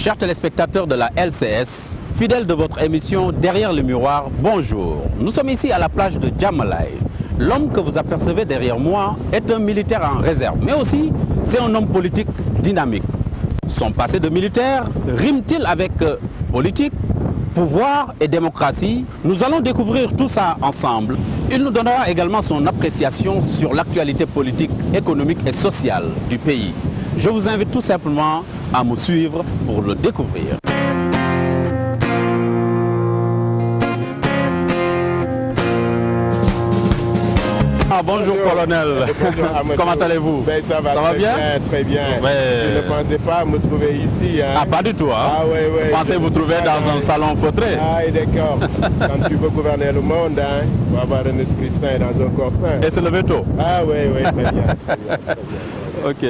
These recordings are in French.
Chers téléspectateurs de la LCS, fidèles de votre émission Derrière le miroir, bonjour. Nous sommes ici à la plage de Djamalai. L'homme que vous apercevez derrière moi est un militaire en réserve, mais aussi c'est un homme politique dynamique. Son passé de militaire rime-t-il avec politique, pouvoir et démocratie? Nous allons découvrir tout ça ensemble. Il nous donnera également son appréciation sur l'actualité politique, économique et sociale du pays. Je vous invite tout simplement à me suivre pour le découvrir. Bonjour colonel, comment allez-vous? Ben, ça va bien? Très bien. Je ne pensais pas me trouver ici. Hein. Ah, pas du tout. Hein? Ah, ouais. Je pensais vous trouver dans un salon feutré. Ah, d'accord. Quand tu veux gouverner le monde, hein, il faut avoir un esprit sain dans un corps sain. Et se lever tôt. Ah oui, très bien. Ok.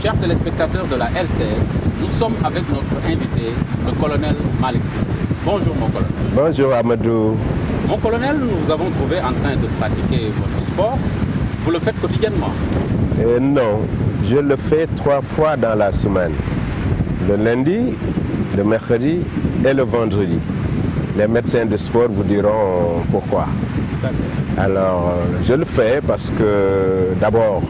Chers téléspectateurs de la LCS, nous sommes avec notre invité, le colonel Malick Cissé. Bonjour mon colonel. Bonjour Amadou. Mon colonel, nous vous avons trouvé en train de pratiquer votre sport. Vous le faites quotidiennement? Non, je le fais 3 fois dans la semaine. Le lundi, le mercredi et le vendredi. Les médecins de sport vous diront pourquoi. Alors, je le fais parce que d'abord,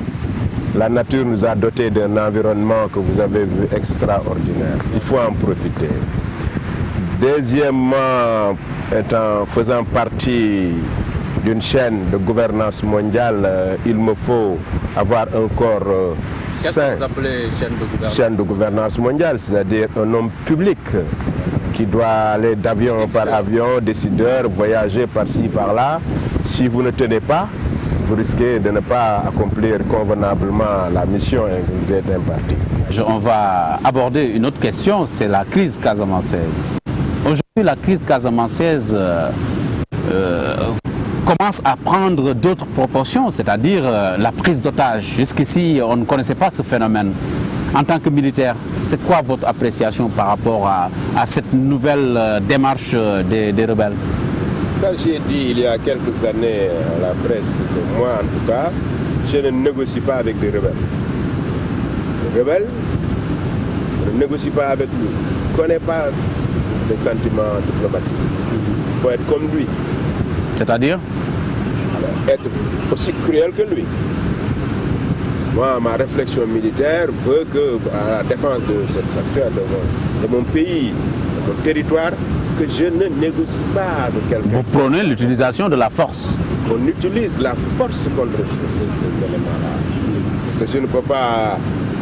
la nature nous a dotés d'un environnement que vous avez vu extraordinaire. Il faut en profiter. Deuxièmement, faisant partie d'une chaîne de gouvernance mondiale, il me faut avoir un corps sain. Qu'est-ce que vous appelez chaîne de gouvernance? Chaîne de gouvernance mondiale, c'est-à-dire un homme public qui doit aller d'avion par avion, décideur, voyager par-ci, par-là. Si vous ne tenez pas, vous risquez de ne pas accomplir convenablement la mission qui vous est impartie. On va aborder une autre question, c'est la crise casamançaise. Aujourd'hui, la crise casamançaise commence à prendre d'autres proportions, c'est-à-dire la prise d'otages. Jusqu'ici, on ne connaissait pas ce phénomène. En tant que militaire, c'est quoi votre appréciation par rapport à cette nouvelle démarche des rebelles? Quand j'ai dit il y a quelques années à la presse que moi, en tout cas, je ne négocie pas avec des rebelles. Les rebelles, je ne négocie pas avec lui. Je ne connais pas les sentiments diplomatiques. Il faut être comme lui. C'est-à-dire? Être aussi cruel que lui. Moi, ma réflexion militaire veut que, à la défense de cette secteur de mon pays, de mon territoire, que je ne négocie pas avec quelqu'un. Vous prônez l'utilisation de la force. On utilise la force contre ces éléments-là. Parce que je ne peux pas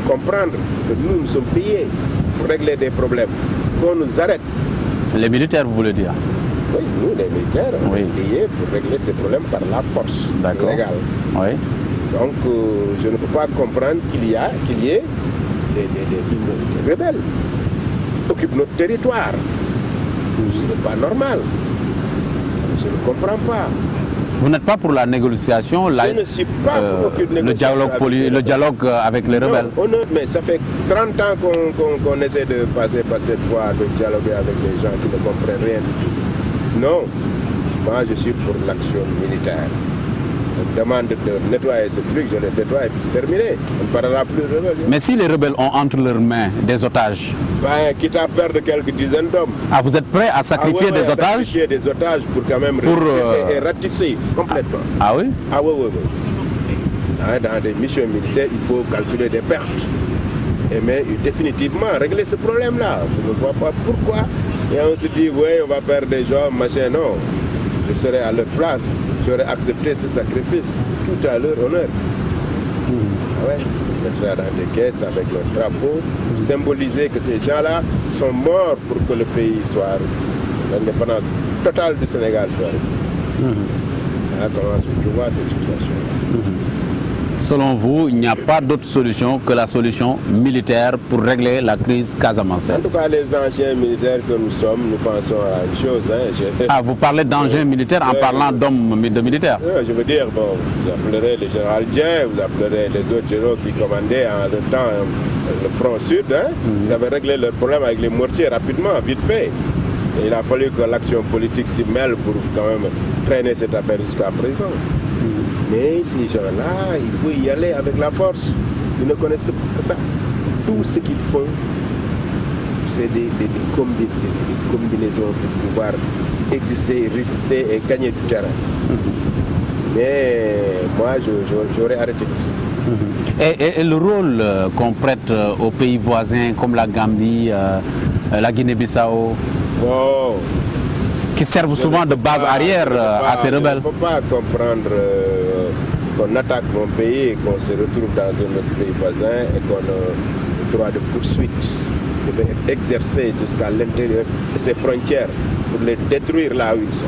comprendre que nous sommes payés pour régler des problèmes. Qu'on nous arrête. Les militaires, vous voulez dire? Oui, nous, les militaires, on est payés pour régler ces problèmes par la force légale. Oui. Donc, je ne peux pas comprendre qu'il y ait des rebelles qui occupent notre territoire. Ce n'est pas normal. Je ne comprends pas. Vous n'êtes pas pour la négociation, je ne suis pas pour aucune négociation le dialogue avec les rebelles? Non, mais ça fait 30 ans qu'on essaie de passer par cette voie, de dialoguer avec des gens qui ne comprennent rien du tout. Non, moi je suis pour l'action militaire. On me demande de nettoyer ce truc, je le nettoie et puis c'est terminé. On ne parlera plus de rebelles. Mais si les rebelles ont entre leurs mains des otages? Ben, quitte à perdre quelques dizaines d'hommes. Ah, vous êtes prêt à sacrifier des otages? Sacrifier des otages pour quand même et ratisser complètement. Ah oui? Ah oui. Dans des missions militaires, il faut calculer des pertes. Mais définitivement régler ce problème-là. Je ne vois pas pourquoi. Et on se dit, oui, on va perdre des gens, machin. Non, je serais à leur place. J'aurais accepté ce sacrifice tout à leur honneur. Ouais. On mettra dans des caisses avec leur drapeau pour symboliser que ces gens-là sont morts pour que le pays soit l'indépendance totale du Sénégal soit. Voilà comment je vois cette situation. Selon vous, il n'y a pas d'autre solution que la solution militaire pour régler la crise casamançaise. En tout cas, les anciens militaires que nous sommes, nous pensons à une chose. Ah, vous parlez d'anciens militaires en parlant d'hommes de militaires. Je veux dire, bon, vous appellerez le général Dien, vous appellerez les autres généraux qui commandaient en le temps le front sud. Ils avaient réglé leur problème avec les mortiers rapidement, vite fait. Et il a fallu que l'action politique s'y mêle pour quand même traîner cette affaire jusqu'à présent. Mais ces gens-là, il faut y aller avec la force. Ils ne connaissent que ça. Tout ce qu'ils font, c'est des combinaisons pour pouvoir exister, résister et gagner du terrain. Mais moi, j'aurais arrêté tout ça. Et le rôle qu'on prête aux pays voisins comme la Gambie, la Guinée-Bissau, qui servent souvent de base arrière à ces rebelles. Je ne peux pas comprendre qu'on attaque mon pays et qu'on se retrouve dans un autre pays voisin et qu'on a le droit de poursuite, de exercer jusqu'à l'intérieur de ses frontières pour les détruire là où ils sont.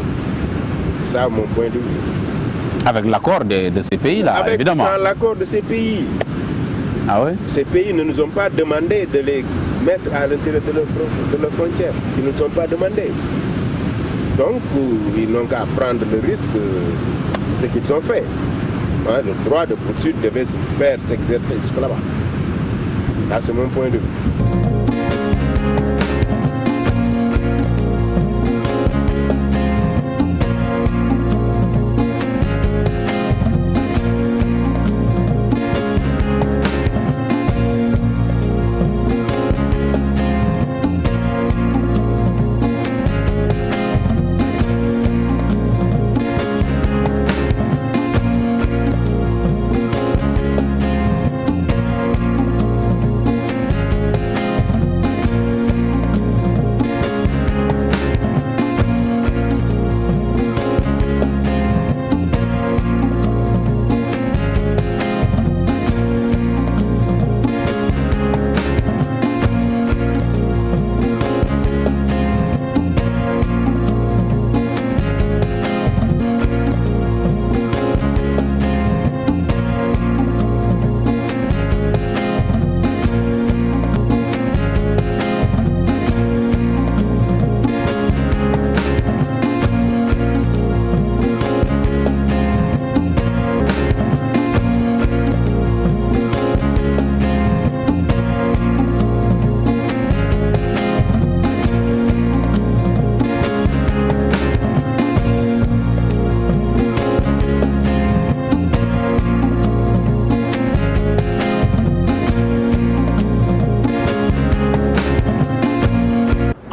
C'est ça mon point de vue. Avec l'accord de ces pays-là, évidemment. Sans l'accord de ces pays. Ah oui? Ces pays ne nous ont pas demandé de les mettre à l'intérieur de leurs frontières. Ils ne nous ont pas demandé. Donc, ils n'ont qu'à prendre le risque de ce qu'ils ont fait. Le droit de poursuite devait se faire s'exercer jusque là-bas. Ça, c'est mon point de vue.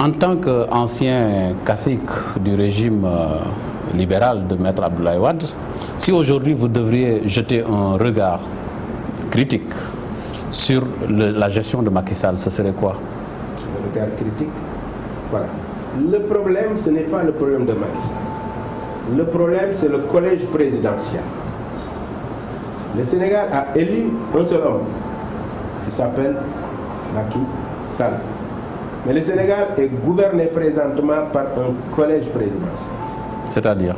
En tant qu'ancien cacique du régime libéral de Maître Abdoulaye Wade, si aujourd'hui vous devriez jeter un regard critique sur la gestion de Macky Sall, ce serait quoi? Un regard critique? Voilà. Le problème, ce n'est pas le problème de Macky Sall. Le problème, c'est le collège présidentiel. Le Sénégal a élu un seul homme, qui s'appelle Macky Sall. Mais le Sénégal est gouverné présentement par un collège présidentiel. C'est-à-dire?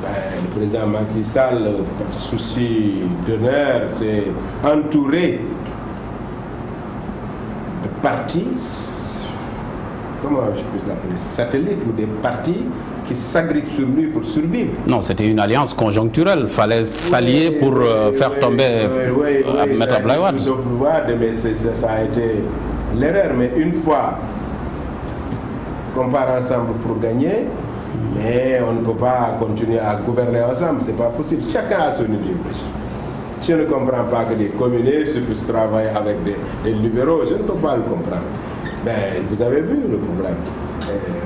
Le président Macky Sall, par souci d'honneur, s'est entouré de partis, comment je peux l'appeler, satellites ou des partis qui s'agrippent sur lui pour survivre. Non, c'était une alliance conjoncturelle. Il fallait s'allier pour faire tomber Maître Abdoulaye Wade. Mais ça a été l'erreur. Mais une fois qu'on part ensemble pour gagner, mais on ne peut pas continuer à gouverner ensemble, c'est pas possible. Chacun a son idéologie. Je ne comprends pas que des communistes puissent travailler avec des libéraux, je ne peux pas le comprendre. Mais vous avez vu le problème.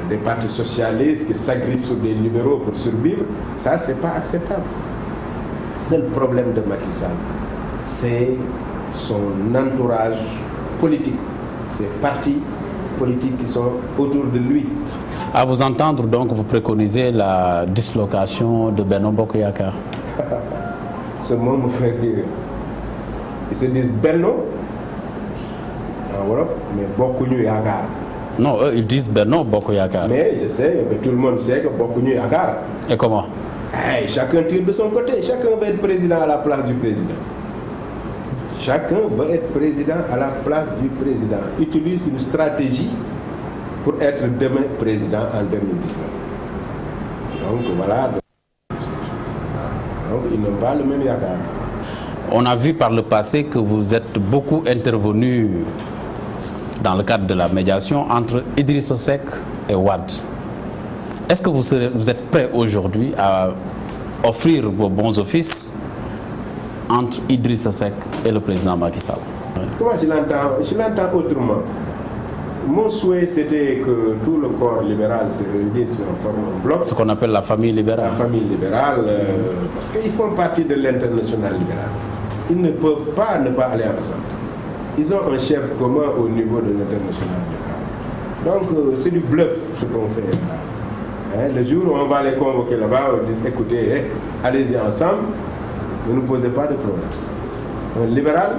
Des partis socialistes qui s'agrippent sur des libéraux pour survivre, ça c'est pas acceptable. C'est le problème de Macky Sall, c'est son entourage politique, ces partis politiques qui sont autour de lui. À vous entendre, donc, vous préconisez la dislocation de Benno Bokk Yakaar. Ce mot me fait rire. Ils se disent Benno en Wolof, mais Bokkuñu Yakaar. Non, eux, ils disent Benno Bokk Yakaar. Mais je sais, mais tout le monde sait que Bokkuñu Yakaar. Et comment? Hey, chacun tire de son côté, chacun va être président à la place du président. chacun veut être président à la place du président, utilise une stratégie pour être demain président en 2019. Donc voilà. Donc ils n'ont pas le même yakar. On a vu par le passé que vous êtes beaucoup intervenu dans le cadre de la médiation entre Idrissa Seck et Wade. Est-ce que vous êtes prêt aujourd'hui à offrir vos bons offices entre Idrissa Seck et le président Macky Sall? Comment je l'entends autrement. Mon souhait, c'était que tout le corps libéral se réunisse en forme de bloc. Ce qu'on appelle la famille libérale. La famille libérale, parce qu'ils font partie de l'international libéral. Ils ne peuvent pas ne pas aller ensemble. Ils ont un chef commun au niveau de l'international libéral. Donc, c'est du bluff ce qu'on fait là. Hein, le jour où on va les convoquer là-bas, on dit écoutez, allez-y ensemble, ne nous posez pas de problème. Un libéral,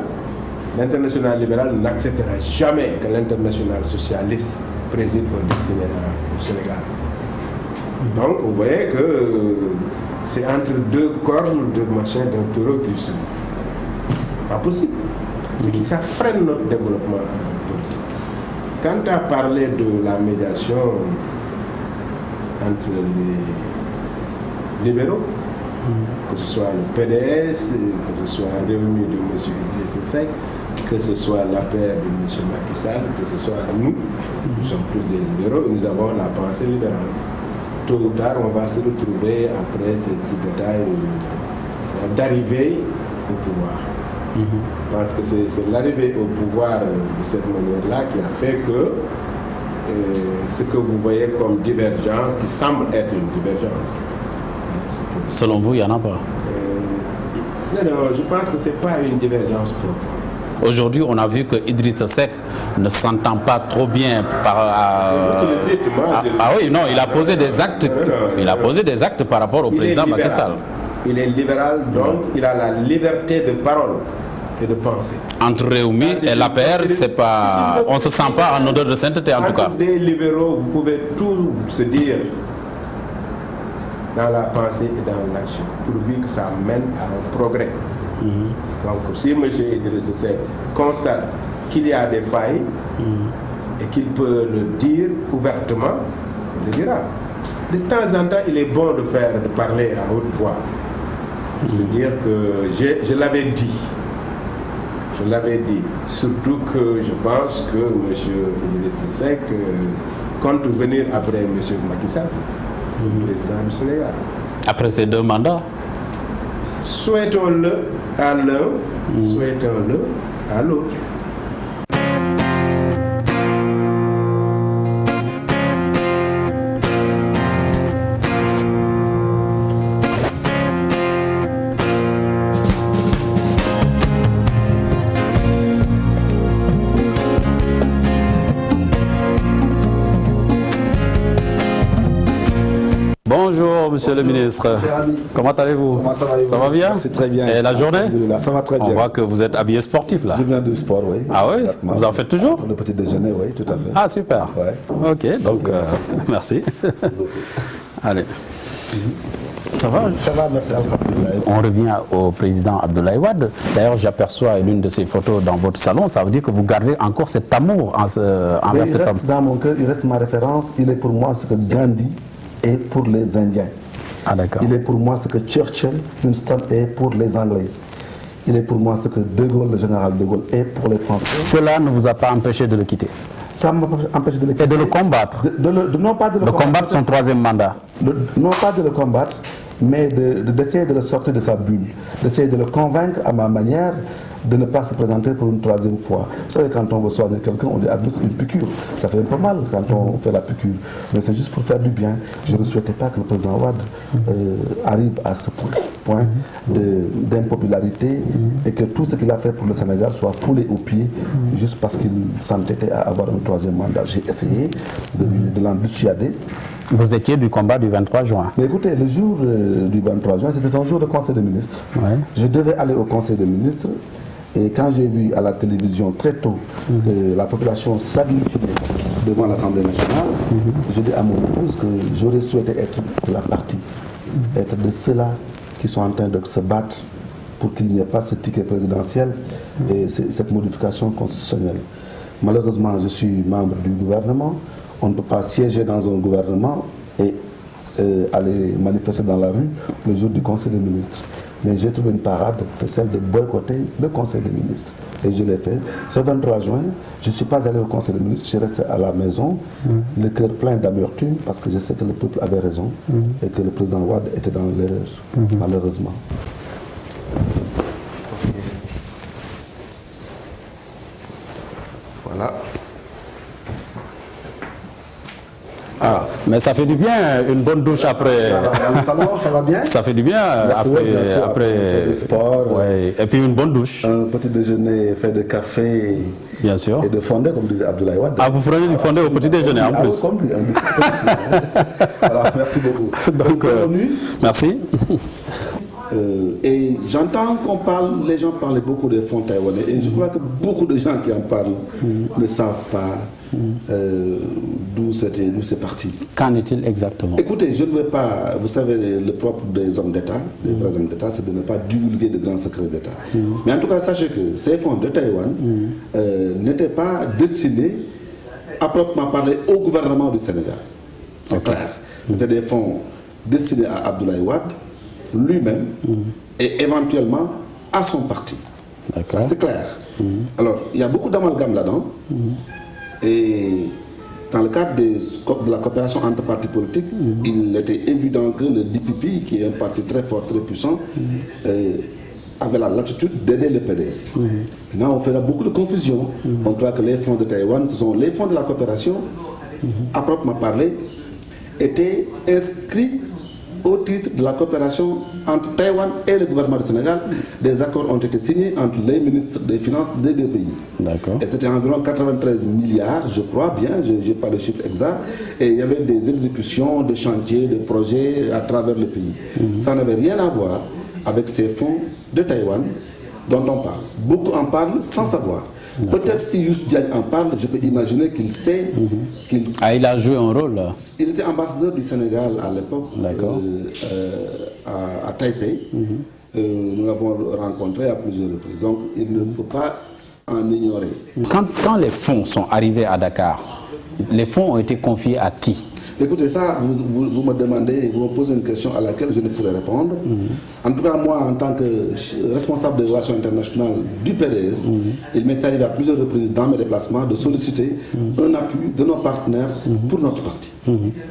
l'international libéral n'acceptera jamais que l'international socialiste préside au destin au Sénégal. Donc vous voyez que c'est entre deux cornes de machin d'un taureau qui se... Pas possible. C'est que ça freine notre développement politique. Quand tu as parlé de la médiation entre les libéraux, que ce soit le PDS, que ce soit Réumi de M. Idrissa Seck, que ce soit la paire de M. Macky Sall, que ce soit nous sommes tous des libéraux et nous avons la pensée libérale. Tôt ou tard, on va se retrouver après cette petite bataille d'arriver au pouvoir. Je pense que c'est l'arrivée au pouvoir de cette manière-là qui a fait que ce que vous voyez comme divergence, qui semble être une divergence. Selon vous, il n'y en a pas? Non, je pense que ce n'est pas une divergence profonde. Aujourd'hui, on a vu que Idrissa Seck ne s'entend pas trop bien oui, non, il a posé des actes. Il a posé des actes par rapport au président Macky Sall. Il est libéral, donc il a la liberté de parole et de penser. Entre Réumi et l'APR, c'est pas, on ne se sent pas en odeur de sainteté en tout cas. Entre des libéraux, vous pouvez tout se dire dans la pensée et dans l'action, pourvu que ça mène à un progrès. Donc si M. Idrissa Seck constate qu'il y a des failles et qu'il peut le dire ouvertement, il le dira. De temps en temps, il est bon de parler à haute voix. C'est-à-dire que je l'avais dit. Je l'avais dit. Surtout que je pense que M. Idrissa Seck compte venir après M. Macky Sall, président du Sénégal. Après ces 2 mandats? Souhaitons-le à l'un, souhaitons-le à l'autre. Bonjour Monsieur le ministre, comment allez-vous? Comment ça va? Ça va bien? C'est très bien. Et la journée? Ça va très bien. On voit que vous êtes habillé sportif là. Je viens du sport, oui. Ah oui? Vous en faites toujours? Le petit déjeuner, oui, tout à fait. Ah super. Ouais. Ok, donc merci. Allez. Ça va? Ça va, merci Alhamdoulilah. On revient au président Abdoulaye Wade. D'ailleurs, j'aperçois l'une de ces photos dans votre salon. Ça veut dire que vous gardez encore cet amour envers cet homme. Il reste dans mon cœur, il reste ma référence. Il est pour moi ce que Gandhi est pour les Indiens. Ah d'accord. Il est pour moi ce que Churchill, Winston est pour les Anglais. Il est pour moi ce que De Gaulle, le général De Gaulle, est pour les Français. Cela ne vous a pas empêché de le quitter? Ça m'a empêché de le quitter. Et de le combattre? Non pas de le combattre son 3e mandat? Non pas de le combattre, mais d'essayer de le sortir de sa bulle, d'essayer de le convaincre à ma manière de ne pas se présenter pour une 3e fois. Vous savez, quand on veut soigner quelqu'un, on lui administre une piqûre. Ça fait un peu mal quand on fait la piqûre. Mais c'est juste pour faire du bien. Je ne souhaitais pas que le président Wade arrive à ce point d'impopularité et que tout ce qu'il a fait pour le Sénégal soit foulé aux pieds juste parce qu'il s'entêtait à avoir un 3e mandat. J'ai essayé de l'en dissuader. Vous étiez du combat du 23 juin. Mais écoutez, le jour du 23 juin, c'était un jour de conseil des ministres. Ouais. Je devais aller au conseil des ministres. Et quand j'ai vu à la télévision très tôt que la population s'agglutinait devant l'Assemblée nationale, j'ai dit à mon épouse que j'aurais souhaité être de la partie, être de ceux-là qui sont en train de se battre pour qu'il n'y ait pas ce ticket présidentiel et cette modification constitutionnelle. Malheureusement, je suis membre du gouvernement. On ne peut pas siéger dans un gouvernement et aller manifester dans la rue le jour du Conseil des ministres. Mais j'ai trouvé une parade, c'est celle de boycotter le Conseil des ministres. Et je l'ai fait. Ce 23 juin, je ne suis pas allé au Conseil des ministres, je suis resté à la maison, le cœur plein d'amertume, parce que je sais que le peuple avait raison et que le président Wade était dans l'erreur, malheureusement. Voilà. Ah, mais ça fait du bien, une bonne douche après. Ça va bien? Ça fait du bien après le sport. Ouais. Et puis une bonne douche. Un petit déjeuner fait de café bien sûr. Et de fondé, comme disait Abdoulaye Wade. Ah, vous prenez du fondé au petit déjeuner en plus. Comme lui, alors, merci beaucoup. Donc, merci. Et j'entends qu'on parle, les gens parlent beaucoup des fonds taïwanais et je crois que beaucoup de gens qui en parlent ne savent pas d'où c'est parti. Qu'en est-il exactement? Écoutez, je ne veux pas, vous savez, le propre des hommes d'État, des vrais hommes d'État, c'est de ne pas divulguer de grands secrets d'État. Mais en tout cas, sachez que ces fonds de Taïwan n'étaient pas destinés à proprement parler au gouvernement du Sénégal. C'est clair. C'était des fonds destinés à Abdoulaye Wade, lui-même et éventuellement à son parti. Ça c'est clair. Alors, il y a beaucoup d'amalgame là-dedans. Et dans le cadre de la coopération entre partis politiques, il était évident que le DPP, qui est un parti très fort, très puissant, avait la latitude d'aider le PDS. Maintenant, on fait beaucoup de confusion. On croit que les fonds de Taïwan, ce sont les fonds de la coopération, à proprement parler, étaient inscrits au titre de la coopération entre Taïwan et le gouvernement du Sénégal. Des accords ont été signés entre les ministres des Finances des deux pays. Et c'était environ 93 milliards, je crois bien, je n'ai pas le chiffre exact. Et il y avait des exécutions, des chantiers, des projets à travers le pays. Ça n'avait rien à voir avec ces fonds de Taïwan dont on parle. Beaucoup en parlent sans savoir. Peut-être si Youssou Diagne en parle, je peux imaginer qu'il sait qu'il... Ah, il a joué un rôle là. Il était ambassadeur du Sénégal à l'époque, à Taipei. Nous l'avons rencontré à plusieurs reprises. Donc il ne peut pas en ignorer. Quand les fonds sont arrivés à Dakar, les fonds ont été confiés à qui? Écoutez, ça, vous me demandez, vous me posez une question à laquelle je ne pourrais répondre. En tout cas, moi, en tant que responsable des relations internationales du PDS, il m'est arrivé à plusieurs reprises dans mes déplacements de solliciter un appui de nos partenaires pour notre parti.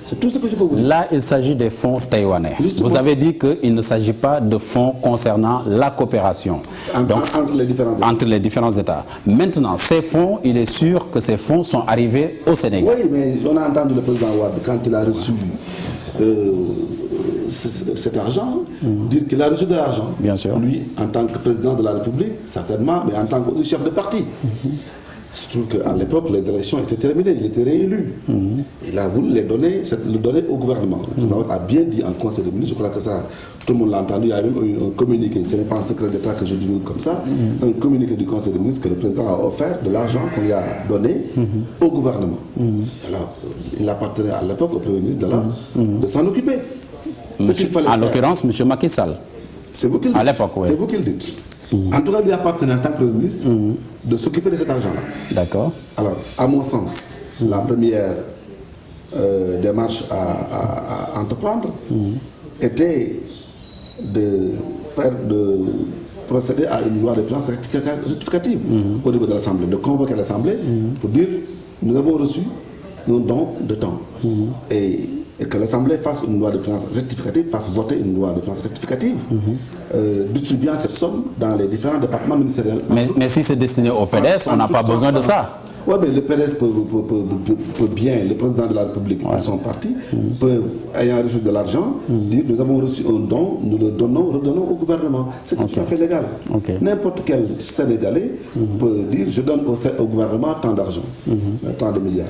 C'est tout ce que je peux vous dire. Là, il s'agit des fonds taïwanais. Justement, vous avez dit qu'il ne s'agit pas de fonds concernant la coopération entre les différents États. Maintenant, ces fonds, il est sûr que ces fonds sont arrivés au Sénégal. Oui, mais on a entendu le président Wade, quand il a reçu cet argent, dire qu'il a reçu de l'argent. Bien sûr. Lui, en tant que président de la République, certainement, mais en tant que chef de parti. Il se trouve qu'à l'époque, les élections étaient terminées, il était réélu. Il a voulu le donner au gouvernement. Le président a bien dit en conseil de ministres, je crois que ça, tout le monde l'a entendu, il y a même un communiqué, ce n'est pas un secret d'État que je divulgue comme ça, un communiqué du conseil de ministres que le président a offert de l'argent qu'on lui a donné au gouvernement. Alors, il appartenait à l'époque au premier ministre de s'en occuper. En l'occurrence, M. Macky Sall. C'est vous qui le dites. À l'époque, oui. C'est vous qui le dites. En tout cas, il appartenait en tant que Premier ministre de s'occuper de cet argent-là. D'accord. Alors, à mon sens, la première démarche à entreprendre était de procéder à une loi de finances rectificative au niveau de l'Assemblée, de convoquer l'Assemblée pour dire nous avons reçu un don de temps. Et que l'Assemblée fasse une loi de finances rectificative, fasse voter une loi de finances rectificative, distribuant cette somme dans les différents départements ministériels. Mais si c'est destiné au PDS, on n'a pas besoin de ça. Oui, mais le PDS peut bien, le président de la République et son parti peuvent, ayant reçu de l'argent, dire nous avons reçu un don, nous le redonnons au gouvernement. C'est tout à fait légal. N'importe quel Sénégalais peut dire je donne au gouvernement tant d'argent, tant de milliards.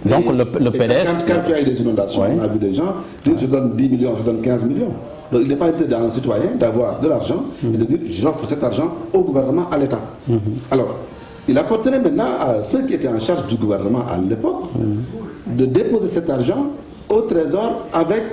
Donc le PDS... Quand il y a eu des inondations, on a vu des gens dire je donne 10 millions, je donne 15 millions. Donc il n'est pas interdit à un citoyen d'avoir de l'argent et de dire j'offre cet argent au gouvernement, à l'État. Alors, il appartenait maintenant à ceux qui étaient en charge du gouvernement à l'époque de déposer cet argent au trésor avec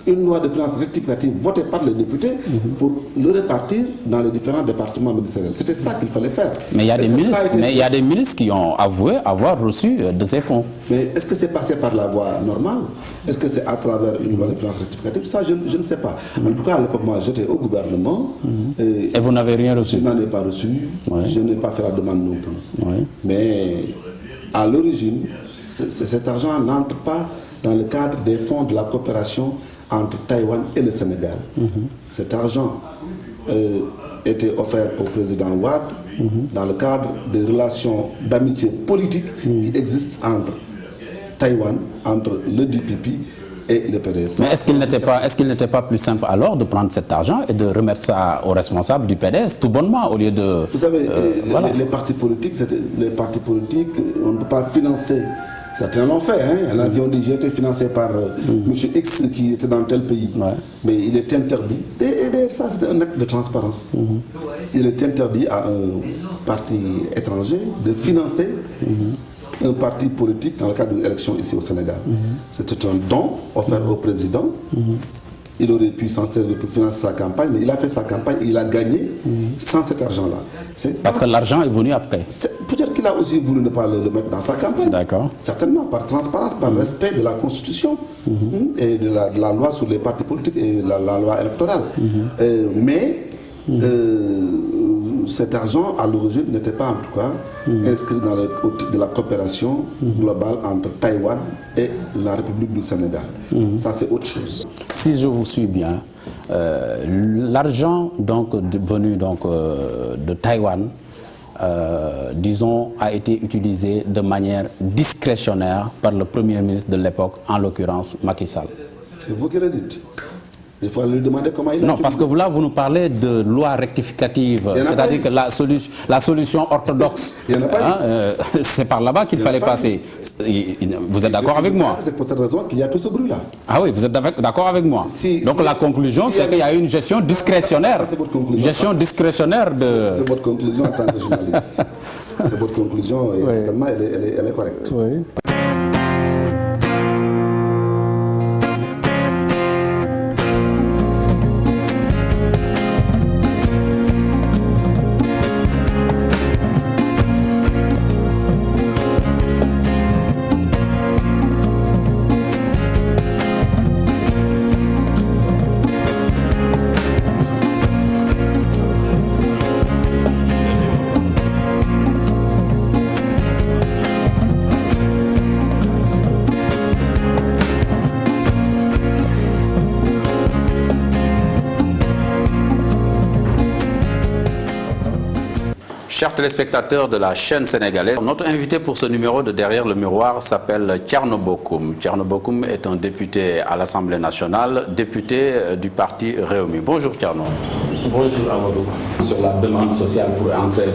une loi de finances rectificative votée par les députés pour le répartir dans les différents départements ministériels. C'était ça qu'il fallait faire. Mais il y a des ministres qui ont avoué avoir reçu de ces fonds. Mais est-ce que c'est passé par la voie normale? Est-ce que c'est à travers une loi de finances rectificative? Ça, je ne sais pas. En tout cas, à l'époque, moi, j'étais au gouvernement. Et vous n'avez rien reçu? Je n'en ai pas reçu. Ouais. Je n'ai pas fait la demande non plus. Ouais. Mais à l'origine, cet argent n'entre pas dans le cadre des fonds de la coopération entre Taïwan et le Sénégal. Cet argent était offert au président Wade dans le cadre des relations d'amitié politique qui existent entre Taïwan, entre le DPP et le PDS. Mais est-ce qu'il n'était pas plus simple alors de prendre cet argent et de remettre ça aux responsables du PDS tout bonnement au lieu de... Vous savez, voilà. les partis politiques, on ne peut pas financer. Certains l'ont fait, hein. Il y en a qui ont dit j'ai été financé par M. X qui était dans tel pays. Ouais. Mais il est interdit. Et ça, c'est un acte de transparence. Il est interdit à un parti étranger de financer un parti politique dans le cadre d'une élection ici au Sénégal. C'était un don offert au président. Il aurait pu s'en servir pour financer sa campagne, mais il a fait sa campagne et il a gagné sans cet argent-là. Parce que l'argent est venu après. Peut-être qu'il a aussi voulu ne pas le mettre dans sa campagne. D'accord. Certainement, par transparence, par respect de la Constitution et de la loi sur les partis politiques et la loi électorale. Mais cet argent, à l'origine, n'était pas en tout cas inscrit dans au titre de la coopération globale entre Taïwan et la République du Sénégal. Ça, c'est autre chose. Si je vous suis bien, l'argent venu de Taïwan, disons, a été utilisé de manière discrétionnaire par le Premier ministre de l'époque, en l'occurrence Macky Sall. C'est vous qui le dites. Il faut lui demander comment il a... Non, parce que là, vous nous parlez de loi rectificative, c'est-à-dire que la solution orthodoxe, c'est par là-bas qu'il fallait passer. Vous êtes d'accord avec moi? C'est pour cette raison qu'il y a tout ce bruit-là. Ah oui, vous êtes d'accord avec moi? Donc la conclusion, c'est qu'il y a eu une gestion discrétionnaire. Gestion discrétionnaire de... C'est votre conclusion en tant que journaliste. C'est votre conclusion et certainement elle est correcte. Oui. Chers téléspectateurs de la chaîne sénégalaise, notre invité pour ce numéro de Derrière le miroir s'appelle Thierno Bocoum. Thierno Bocoum est un député à l'Assemblée nationale, député du parti Rewmi. Bonjour Thierno. Bonjour Amadou. Sur la demande sociale, pour entrer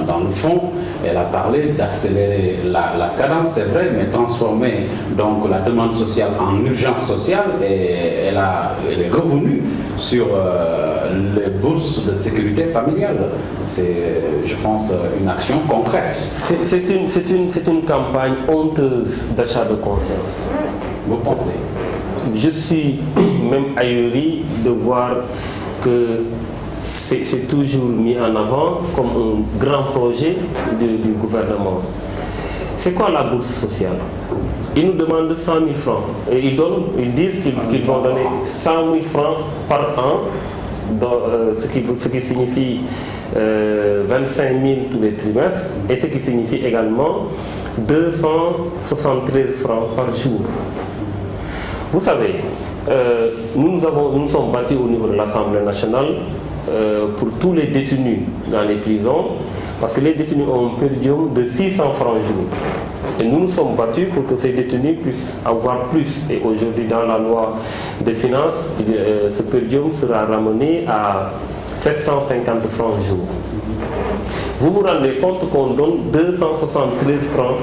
dans le fond, elle a parlé d'accélérer la cadence, c'est vrai, mais transformer donc la demande sociale en urgence sociale, et elle est revenue sur les bourses de sécurité familiale. C'est, je pense, une action concrète. C'est une campagne honteuse d'achat de conscience. Vous pensez? Je suis même ahuri de voir que c'est toujours mis en avant comme un grand projet du gouvernement. C'est quoi la bourse sociale? Ils nous demandent 100 000 francs. Et ils disent qu'ils vont donner 100 000 francs par an, ce qui signifie 25 000 tous les trimestres, et ce qui signifie également 273 francs par jour. Vous savez, nous nous sommes battus au niveau de l'Assemblée nationale pour tous les détenus dans les prisons, parce que les détenus ont un per diem de 600 francs jour. Et nous nous sommes battus pour que ces détenus puissent avoir plus. Et aujourd'hui, dans la loi des finances, ce per diem sera ramené à 750 francs jour. Vous vous rendez compte qu'on donne 273 francs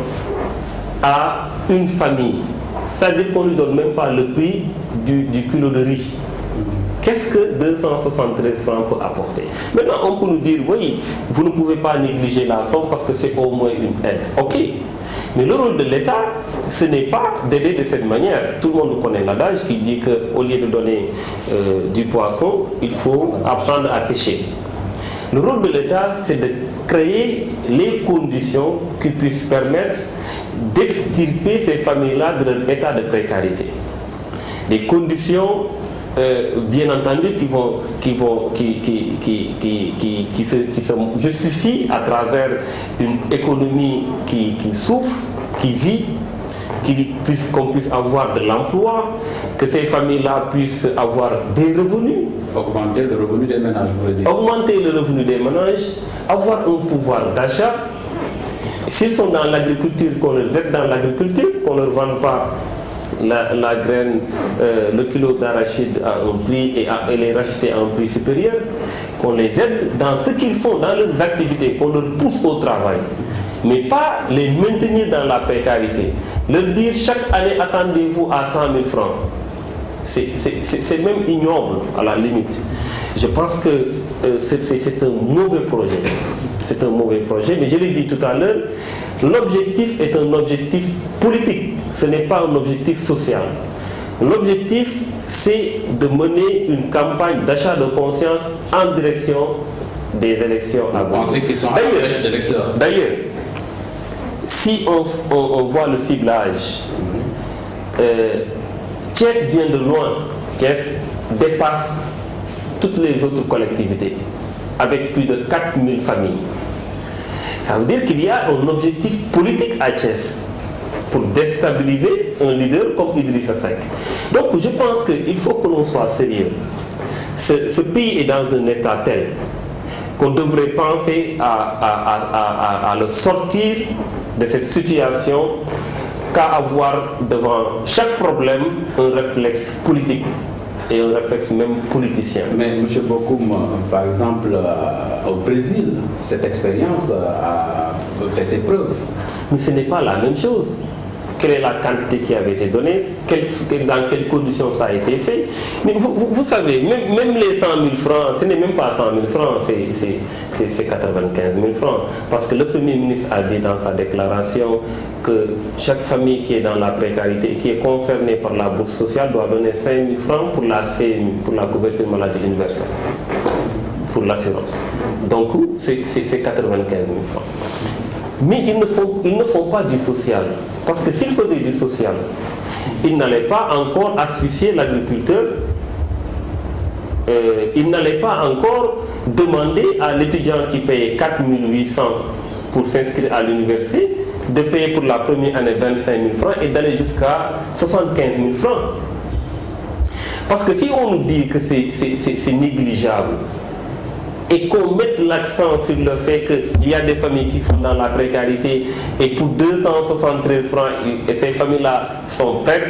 à une famille. C'est-à-dire qu'on ne lui donne même pas le prix du kilo de riz Qu'est-ce que 273 francs peut apporter? Maintenant, on peut nous dire, oui, vous ne pouvez pas négliger la somme parce que c'est au moins une aide. Ok. Mais le rôle de l'État, ce n'est pas d'aider de cette manière. Tout le monde connaît l'adage qui dit qu'au lieu de donner du poisson, il faut apprendre à pêcher. Le rôle de l'État, c'est de créer les conditions qui puissent permettre d'extirper ces familles-là de leur état de précarité. Des conditions, bien entendu, qui se justifient à travers une économie qui souffre, qui vit, qu'on puisse avoir de l'emploi, que ces familles-là puissent avoir des revenus. Augmenter le revenu des ménages, vous voulez dire. Augmenter le revenu des ménages, avoir un pouvoir d'achat. S'ils sont dans l'agriculture, qu'on les aide dans l'agriculture, qu'on ne leur vende pas la graine, le kilo d'arachide à un prix et les racheter à un prix supérieur, qu'on les aide dans ce qu'ils font, dans leurs activités, qu'on leur pousse au travail. Mais pas les maintenir dans la précarité. Leur dire chaque année attendez-vous à 100 000 francs. C'est même ignoble à la limite. Je pense que c'est un mauvais projet. C'est un mauvais projet, mais je l'ai dit tout à l'heure, l'objectif est un objectif politique, ce n'est pas un objectif social. L'objectif, c'est de mener une campagne d'achat de conscience en direction des élections à venir. Vous pensez qu'ils sont à la recherche d'électeurs? D'ailleurs, si on voit le ciblage, Thiès vient de loin. Thiès dépasse toutes les autres collectivités, avec plus de 4000 familles. Ça veut dire qu'il y a un objectif politique à Thiès pour déstabiliser un leader comme Idrissa Seck. Donc je pense qu'il faut que l'on soit sérieux. Ce pays est dans un état tel qu'on devrait penser à le sortir de cette situation qu'à avoir devant chaque problème un réflexe politique et un réflexe même politicien. Mais M. Bokoum, par exemple, au Brésil, cette expérience a fait ses preuves. Mais ce n'est pas la même chose. Quelle est la quantité qui avait été donnée, dans quelles conditions ça a été fait. Mais vous savez, même les 100 000 francs, ce n'est même pas 100 000 francs, c'est 95 000 francs. Parce que le Premier ministre a dit dans sa déclaration que chaque famille qui est dans la précarité et qui est concernée par la bourse sociale doit donner 5 000 francs pour la CMU, pour la couverture maladie universelle, pour l'assurance. Donc c'est 95 000 francs. Mais ils ne font pas du social. Parce que s'ils faisaient du social, ils n'allaient pas encore asphyxier l'agriculteur, ils n'allaient pas encore demander à l'étudiant qui paye 4 800 pour s'inscrire à l'université de payer pour la première année 25 000 francs et d'aller jusqu'à 75 000 francs. Parce que si on nous dit que c'est négligeable, et qu'on mette l'accent sur le fait qu'il y a des familles qui sont dans la précarité et pour 273 francs, et ces familles-là sont prêtes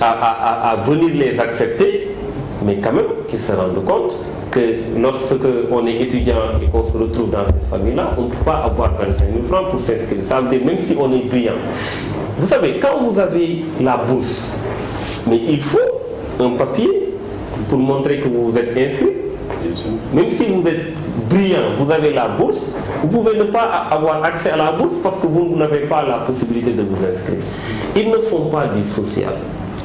à venir les accepter, mais quand même qu'ils se rendent compte que lorsque on est étudiant et qu'on se retrouve dans cette famille-là, on ne peut pas avoir 25 000 francs pour s'inscrire. Ça veut dire même si on est brillant. Vous savez, quand vous avez la bourse, mais il faut un papier pour montrer que vous vous êtes inscrit. Même si vous êtes brillant, vous avez la bourse, vous pouvez ne pas avoir accès à la bourse parce que vous n'avez pas la possibilité de vous inscrire. Ils ne font pas du social.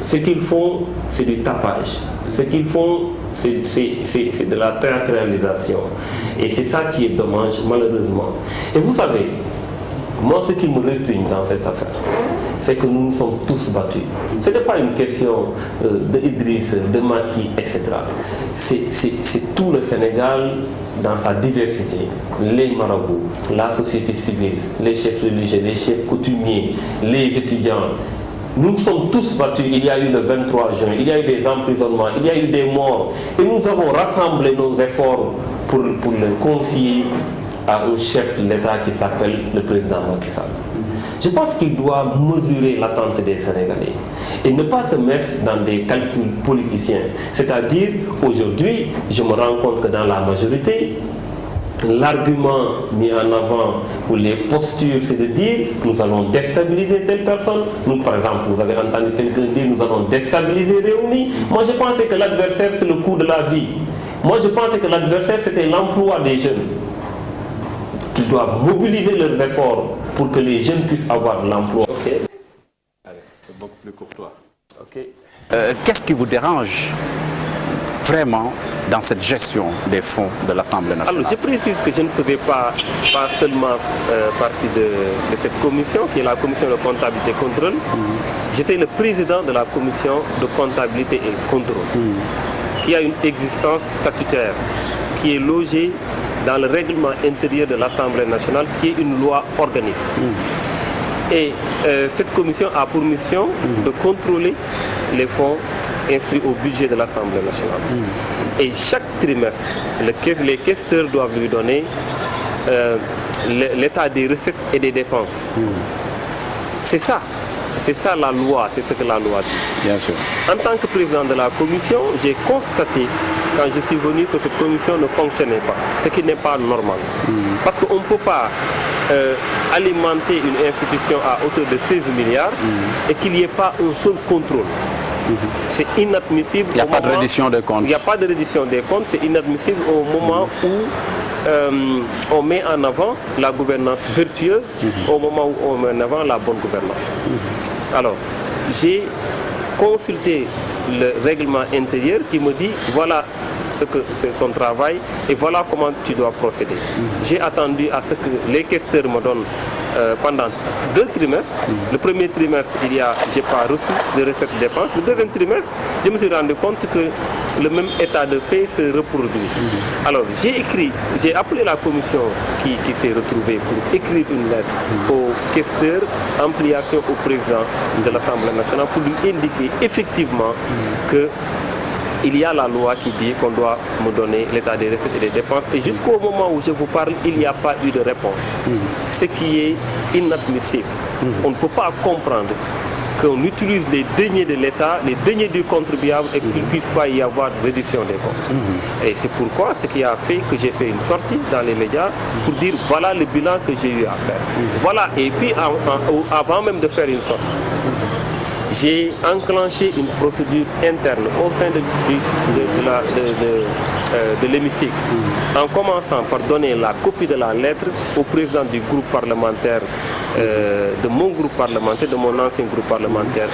Ce qu'ils font, c'est du tapage. Ce qu'ils font, c'est de la théâtralisation. Et c'est ça qui est dommage, malheureusement. Et vous savez, moi, ce qui me répugne dans cette affaire, c'est que nous nous sommes tous battus. Ce n'est pas une question de Idriss, de Macky, etc. C'est tout le Sénégal dans sa diversité. Les marabouts, la société civile, les chefs religieux, les chefs coutumiers, les étudiants. Nous nous sommes tous battus. Il y a eu le 23 juin, il y a eu des emprisonnements, il y a eu des morts. Et nous avons rassemblé nos efforts pour le confier à un chef de l'État qui s'appelle le président Macky Sall. Je pense qu'il doit mesurer l'attente des Sénégalais et ne pas se mettre dans des calculs politiciens. C'est-à-dire, aujourd'hui, je me rends compte que dans la majorité, l'argument mis en avant ou les postures, c'est de dire nous allons déstabiliser telle personne. Nous, par exemple, vous avez entendu quelqu'un dire nous allons déstabiliser Réunis. Moi, je pensais que l'adversaire, c'est le coût de la vie. Moi, je pensais que l'adversaire, c'était l'emploi des jeunes, qu'ils doivent mobiliser leurs efforts pour que les jeunes puissent avoir l'emploi. Ok. Allez, c'est beaucoup plus courtois. Ok. Qu'est-ce qui vous dérange vraiment dans cette gestion des fonds de l'Assemblée nationale? Alors, je précise que je ne faisais pas seulement partie de cette commission, qui est la commission de comptabilité et contrôle. J'étais le président de la commission de comptabilité et contrôle, qui a une existence statutaire, qui est logée dans le règlement intérieur de l'Assemblée nationale, qui est une loi organique. Et cette commission a pour mission de contrôler les fonds inscrits au budget de l'Assemblée nationale. Et chaque trimestre, les caisseurs doivent lui donner l'état des recettes et des dépenses. C'est ça la loi, c'est ce que la loi dit. Bien sûr. En tant que président de la commission, j'ai constaté quand je suis venu que cette commission ne fonctionnait pas, ce qui n'est pas normal. Parce qu'on ne peut pas alimenter une institution à hauteur de 16 milliards et qu'il n'y ait pas un seul contrôle. C'est inadmissible. Il n'y a pas de reddition des comptes. Il n'y a pas de reddition des comptes, c'est inadmissible au moment où on met en avant la gouvernance vertueuse, au moment où on met en avant la bonne gouvernance. Alors, j'ai consulté le règlement intérieur qui me dit voilà ce que c'est ton travail et voilà comment tu dois procéder. J'ai attendu à ce que les questeurs me donnent pendant 2 trimestres. Le premier trimestre, je n'ai pas reçu de recettes de dépenses. Le deuxième trimestre, je me suis rendu compte que le même état de fait se reproduit. Alors j'ai appelé la commission qui s'est retrouvée pour écrire une lettre au questeur, ampliation au président de l'Assemblée nationale pour lui indiquer effectivement que il y a la loi qui dit qu'on doit me donner l'état des recettes et des dépenses. Et jusqu'au moment où je vous parle, il n'y a pas eu de réponse. Ce qui est inadmissible. On ne peut pas comprendre qu'on utilise les deniers de l'État, les deniers du contribuable et qu'il ne puisse pas y avoir de reddition des comptes. Et c'est pourquoi ce qui a fait que j'ai fait une sortie dans les médias pour dire voilà le bilan que j'ai eu à faire. Voilà, et puis avant même de faire une sortie, j'ai enclenché une procédure interne au sein de l'hémicycle, en commençant par donner la copie de la lettre au président du groupe parlementaire, de mon groupe parlementaire, de mon ancien groupe parlementaire,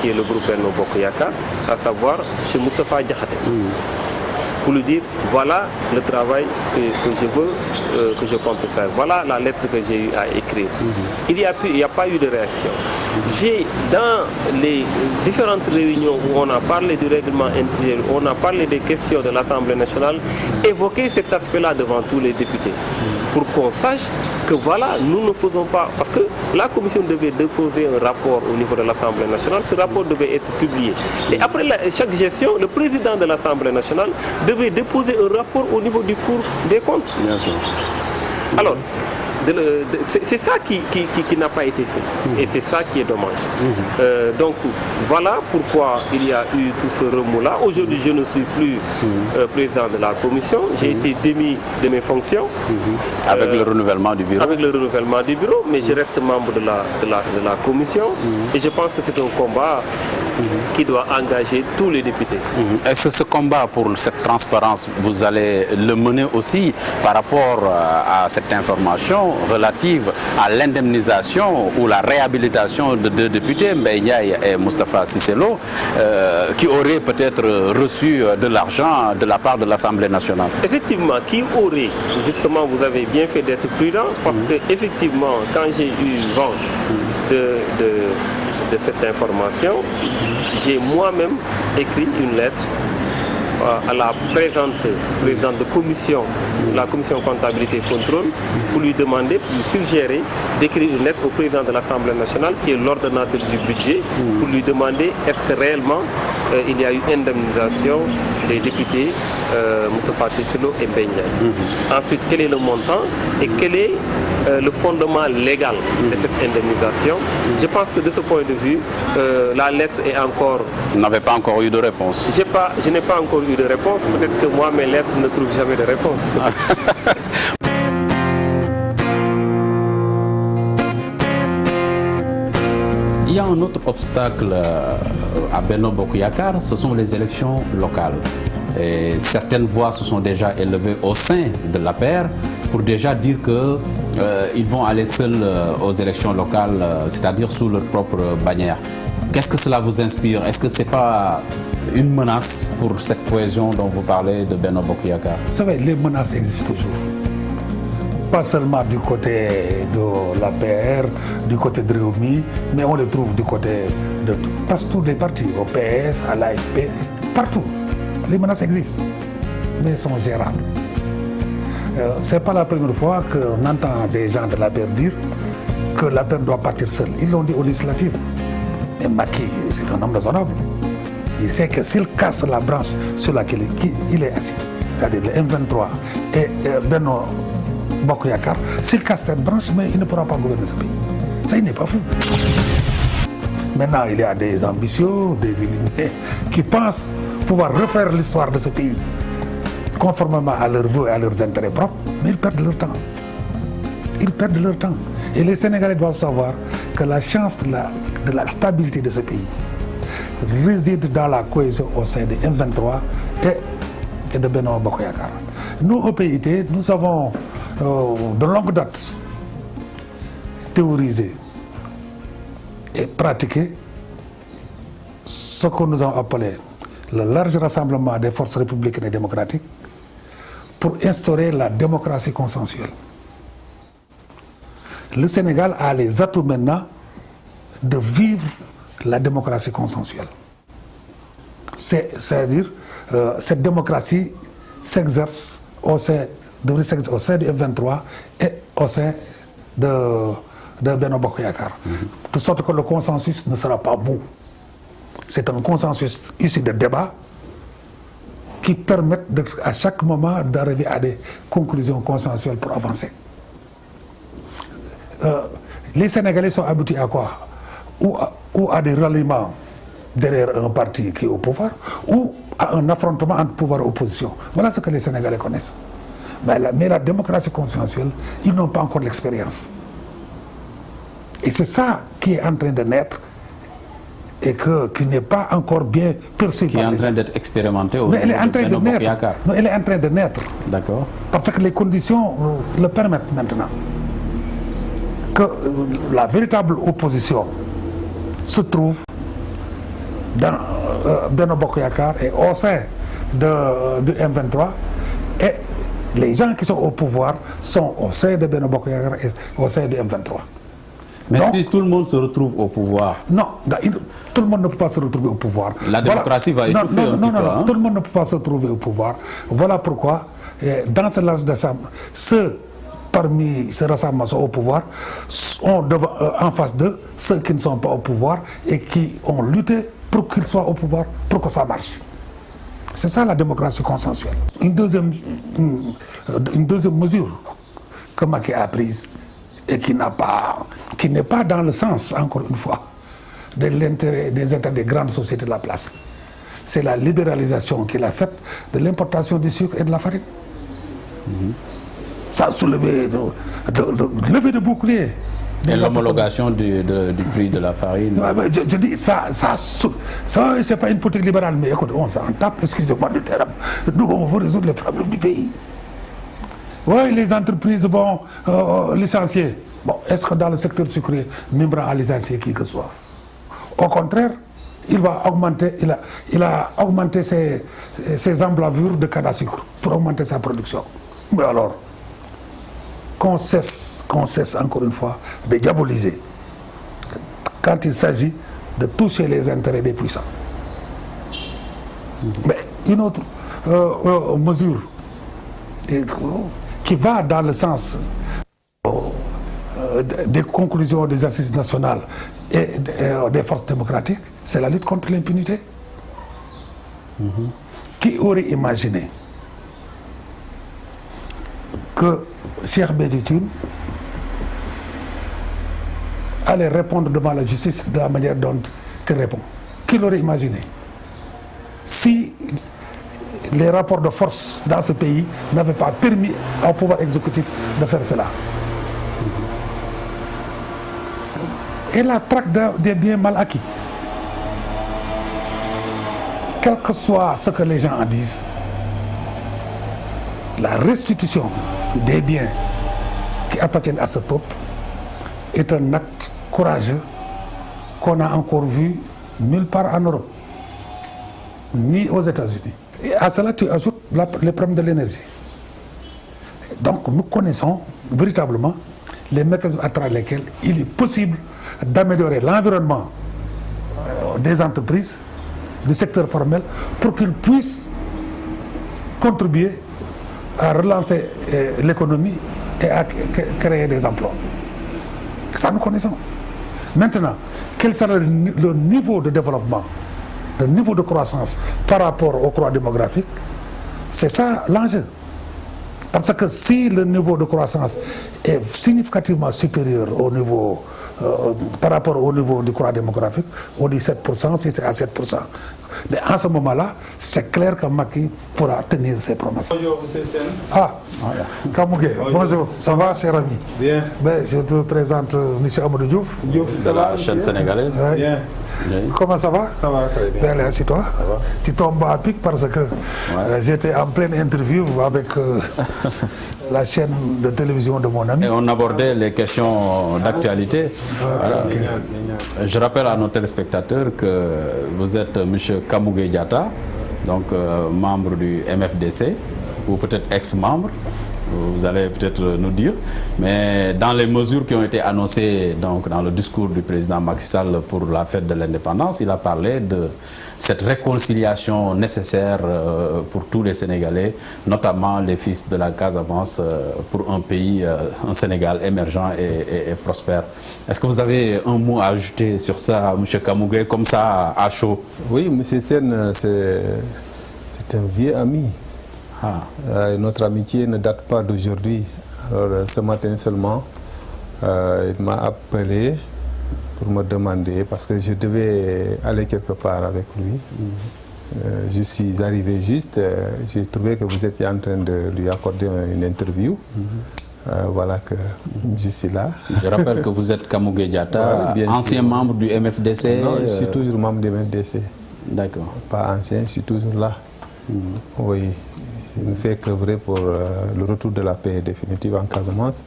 qui est le groupe Benno Bokk Yakaar, à savoir M. Moustapha Diakhaté, pour lui dire voilà le travail que je veux, que je compte faire. Voilà la lettre que j'ai eu à écrire. Il n'y a pas eu de réaction. J'ai, dans les différentes réunions où on a parlé du règlement intérieur, on a parlé des questions de l'Assemblée nationale, évoqué cet aspect-là devant tous les députés, pour qu'on sache que voilà, nous ne faisons pas, parce que la commission devait déposer un rapport au niveau de l'Assemblée nationale, ce rapport devait être publié. Et après chaque gestion, le président de l'Assemblée nationale devait déposer un rapport au niveau du Cour des comptes. Bien sûr. Alors, c'est ça qui n'a pas été fait. Et c'est ça qui est dommage. Donc voilà pourquoi il y a eu tout ce remous-là. Aujourd'hui, je ne suis plus président de la commission. J'ai été démis de mes fonctions. Avec le renouvellement du bureau. Avec le renouvellement du bureau, mais je reste membre de la commission. Et je pense que c'est un combat qui doit engager tous les députés. Est-ce que ce combat pour cette transparence, vous allez le mener aussi par rapport à cette information relative à l'indemnisation ou la réhabilitation de 2 députés, Mbaye Ndiaye et Moustapha Cissé Lo, qui auraient peut-être reçu de l'argent de la part de l'Assemblée nationale? Effectivement, qui aurait, justement, vous avez bien fait d'être prudent, parce que effectivement, quand j'ai eu vent de cette information, j'ai moi-même écrit une lettre à la présidente de commission, la commission comptabilité et contrôle, pour lui demander, pour lui suggérer d'écrire une lettre au président de l'Assemblée nationale, qui est l'ordonnateur du budget, pour lui demander est-ce que réellement il y a eu indemnisation des députés Moustapha Cissé Lo et Mbaye Ndiaye. Ensuite, quel est le montant et quel est le fondement légal de cette indemnisation? Je pense que de ce point de vue, la lettre est encore... Vous n'avez pas encore eu de réponse? Je n'ai pas encore eu de réponse. Peut-être que moi, mes lettres ne trouvent jamais de réponse. un autre obstacle à Benno Bokk Yakaar, ce sont les élections locales. Et certaines voix se sont déjà élevées au sein de l'APR pour déjà dire qu'ils vont aller seuls aux élections locales, c'est-à-dire sous leur propre bannière. Qu'est-ce que cela vous inspire? Est-ce que ce n'est pas une menace pour cette cohésion dont vous parlez de Benno Bokk Yakaar? Vous savez, les menaces existent toujours. Pas seulement du côté de l'APR, du côté de Rewmi, mais on les trouve du côté de tous les partis, au PS, à l'AFP, partout. Les menaces existent, mais elles sont gérables. Ce n'est pas la première fois qu'on entend des gens de l'APR dire que l'APR doit partir seul. Ils l'ont dit aux législatives. Mais Macky, c'est un homme raisonnable. Il sait que s'il casse la branche sur laquelle il est assis, c'est-à-dire le M23 et Benno Bokk Yakaar, s'il casse cette branche, mais il ne pourra pas gouverner ce pays. Ça, il n'est pas fou. Maintenant, il y a des ambitieux, des illuminés qui pensent pouvoir refaire l'histoire de ce pays conformément à leurs vœux et à leurs intérêts propres, mais ils perdent leur temps. Ils perdent leur temps. Et les Sénégalais doivent savoir que la chance de la stabilité de ce pays réside dans la cohésion au sein des M23 et de Benno Bokk Yakaar. Nous, au PIT, nous avons de longue date théorisé et pratiqué ce que nous avons appelé le large rassemblement des forces républicaines et démocratiques pour instaurer la démocratie consensuelle. Le Sénégal a les atouts maintenant de vivre la démocratie consensuelle. C'est-à-dire cette démocratie s'exerce devrait s'exercer au sein du F23 et au sein de Benno Bokk Yakaar. De sorte que le consensus ne sera pas mou. C'est un consensus issu de débats qui permettent à chaque moment d'arriver à des conclusions consensuelles pour avancer. Les Sénégalais sont habitués à quoi? Ou à des ralliements derrière un parti qui est au pouvoir, ou à un affrontement entre pouvoir et opposition. Voilà ce que les Sénégalais connaissent. Mais la démocratie consensuelle, ils n'ont pas encore l'expérience. Et c'est ça qui est en train de naître et qui n'est pas encore bien perçu. Qui est en train d'être expérimenté au niveau de Benno Bokk Yakaar. Non, elle est en train de naître. D'accord. Parce que les conditions le permettent maintenant. Que la véritable opposition se trouve dans Benno Bokk Yakaar et au sein du M23, et les gens qui sont au pouvoir sont au sein de Benno Bokk Yakaar et au sein du M23. Mais donc, si tout le monde se retrouve au pouvoir... Non, tout le monde ne peut pas se retrouver au pouvoir. La démocratie va étouffer un petit peu. Non, tout le monde ne peut pas se retrouver au pouvoir. Voilà pourquoi, dans ce large d'assemblée, ceux parmi ces rassemblements sont au pouvoir, ont en face d'eux ceux qui ne sont pas au pouvoir et qui ont lutté pour qu'ils soient au pouvoir, pour que ça marche. C'est ça la démocratie consensuelle. Une deuxième mesure que Macky a prise et qui n'est pas dans le sens, encore une fois, des intérêts des grandes sociétés de la place. C'est la libéralisation qu'il a faite de l'importation du sucre et de la farine. Ça a soulevé levé de bouclier. Et l'homologation du prix de la farine. Je dis, ça c'est pas une politique libérale, mais écoute, on s'en tape, excusez-moi du terme. Nous, on veut résoudre les problèmes du pays. Oui, les entreprises vont licencier. Bon, est-ce que dans le secteur sucré, Mimran a licencié qui que ce soit? Au contraire, il a augmenté ses emblavures de canne à sucre pour augmenter sa production. Mais alors, qu'on cesse encore une fois de diaboliser quand il s'agit de toucher les intérêts des puissants. Mais une autre mesure qui va dans le sens des conclusions des assises nationales et des forces démocratiques, c'est la lutte contre l'impunité. Qui aurait imaginé que Cheikh Béthio Thioune allait répondre devant la justice de la manière dont il répond? Qui l'aurait imaginé? Si les rapports de force dans ce pays n'avaient pas permis au pouvoir exécutif de faire cela. et la traque des biens mal acquis. Quel que soit ce que les gens en disent, la restitution des biens qui appartiennent à ce peuple est un acte courageux qu'on a encore vu nulle part en Europe, ni aux États-Unis. Et à cela, tu ajoutes les problèmes de l'énergie. Donc, nous connaissons véritablement les mécanismes à travers lesquels il est possible d'améliorer l'environnement des entreprises, du secteur formel, pour qu'ils puissent contribuer à relancer l'économie et à créer des emplois. Ça, nous connaissons. Maintenant, quel sera le niveau de développement, le niveau de croissance par rapport au croît démographique? C'est ça l'enjeu. Parce que si le niveau de croissance est significativement supérieur au niveau, par rapport au niveau du croît démographique, on dit 7%, si c'est à 7%. Mais en ce moment-là, c'est clair que Macky pourra tenir ses promesses. Bonjour, M. Sen. Ah, Kamougué, bonjour, ça va, cher ami? Bien. Ben, je te présente M. Amadou Diouf. De la chaîne sénégalaise. Bien. Comment ça va? Ça va très bien. C'est assis-toi. Tu tombes à pic parce que j'étais en pleine interview avec la chaîne de télévision de mon ami. Et on abordait les questions d'actualité. Voilà. Je rappelle à nos téléspectateurs que vous êtes M. Kamougué Diatta, donc membre du MFDC, ou peut-être ex-membre. Vous allez peut-être nous dire, mais dans les mesures qui ont été annoncées donc, dans le discours du président Macky Sall pour la fête de l'indépendance, il a parlé de cette réconciliation nécessaire pour tous les Sénégalais, notamment les fils de la Casamance, pour un pays, un Sénégal émergent et prospère. Est-ce que vous avez un mot à ajouter sur ça, M. Kamougué, comme ça à chaud? Oui, M. Sen, c'est un vieux ami. Notre amitié ne date pas d'aujourd'hui. Alors ce matin seulement, il m'a appelé pour me demander, parce que je devais aller quelque part avec lui. Je suis arrivé juste, j'ai trouvé que vous étiez en train de lui accorder une interview. Voilà que je suis là. Je rappelle que vous êtes Kamougué Diatta, ancien membre du MFDC. Non, je suis toujours membre du MFDC. D'accord. Pas ancien, je suis toujours là. Oui. Il ne fait que vrai pour le retour de la paix définitive en Casamance.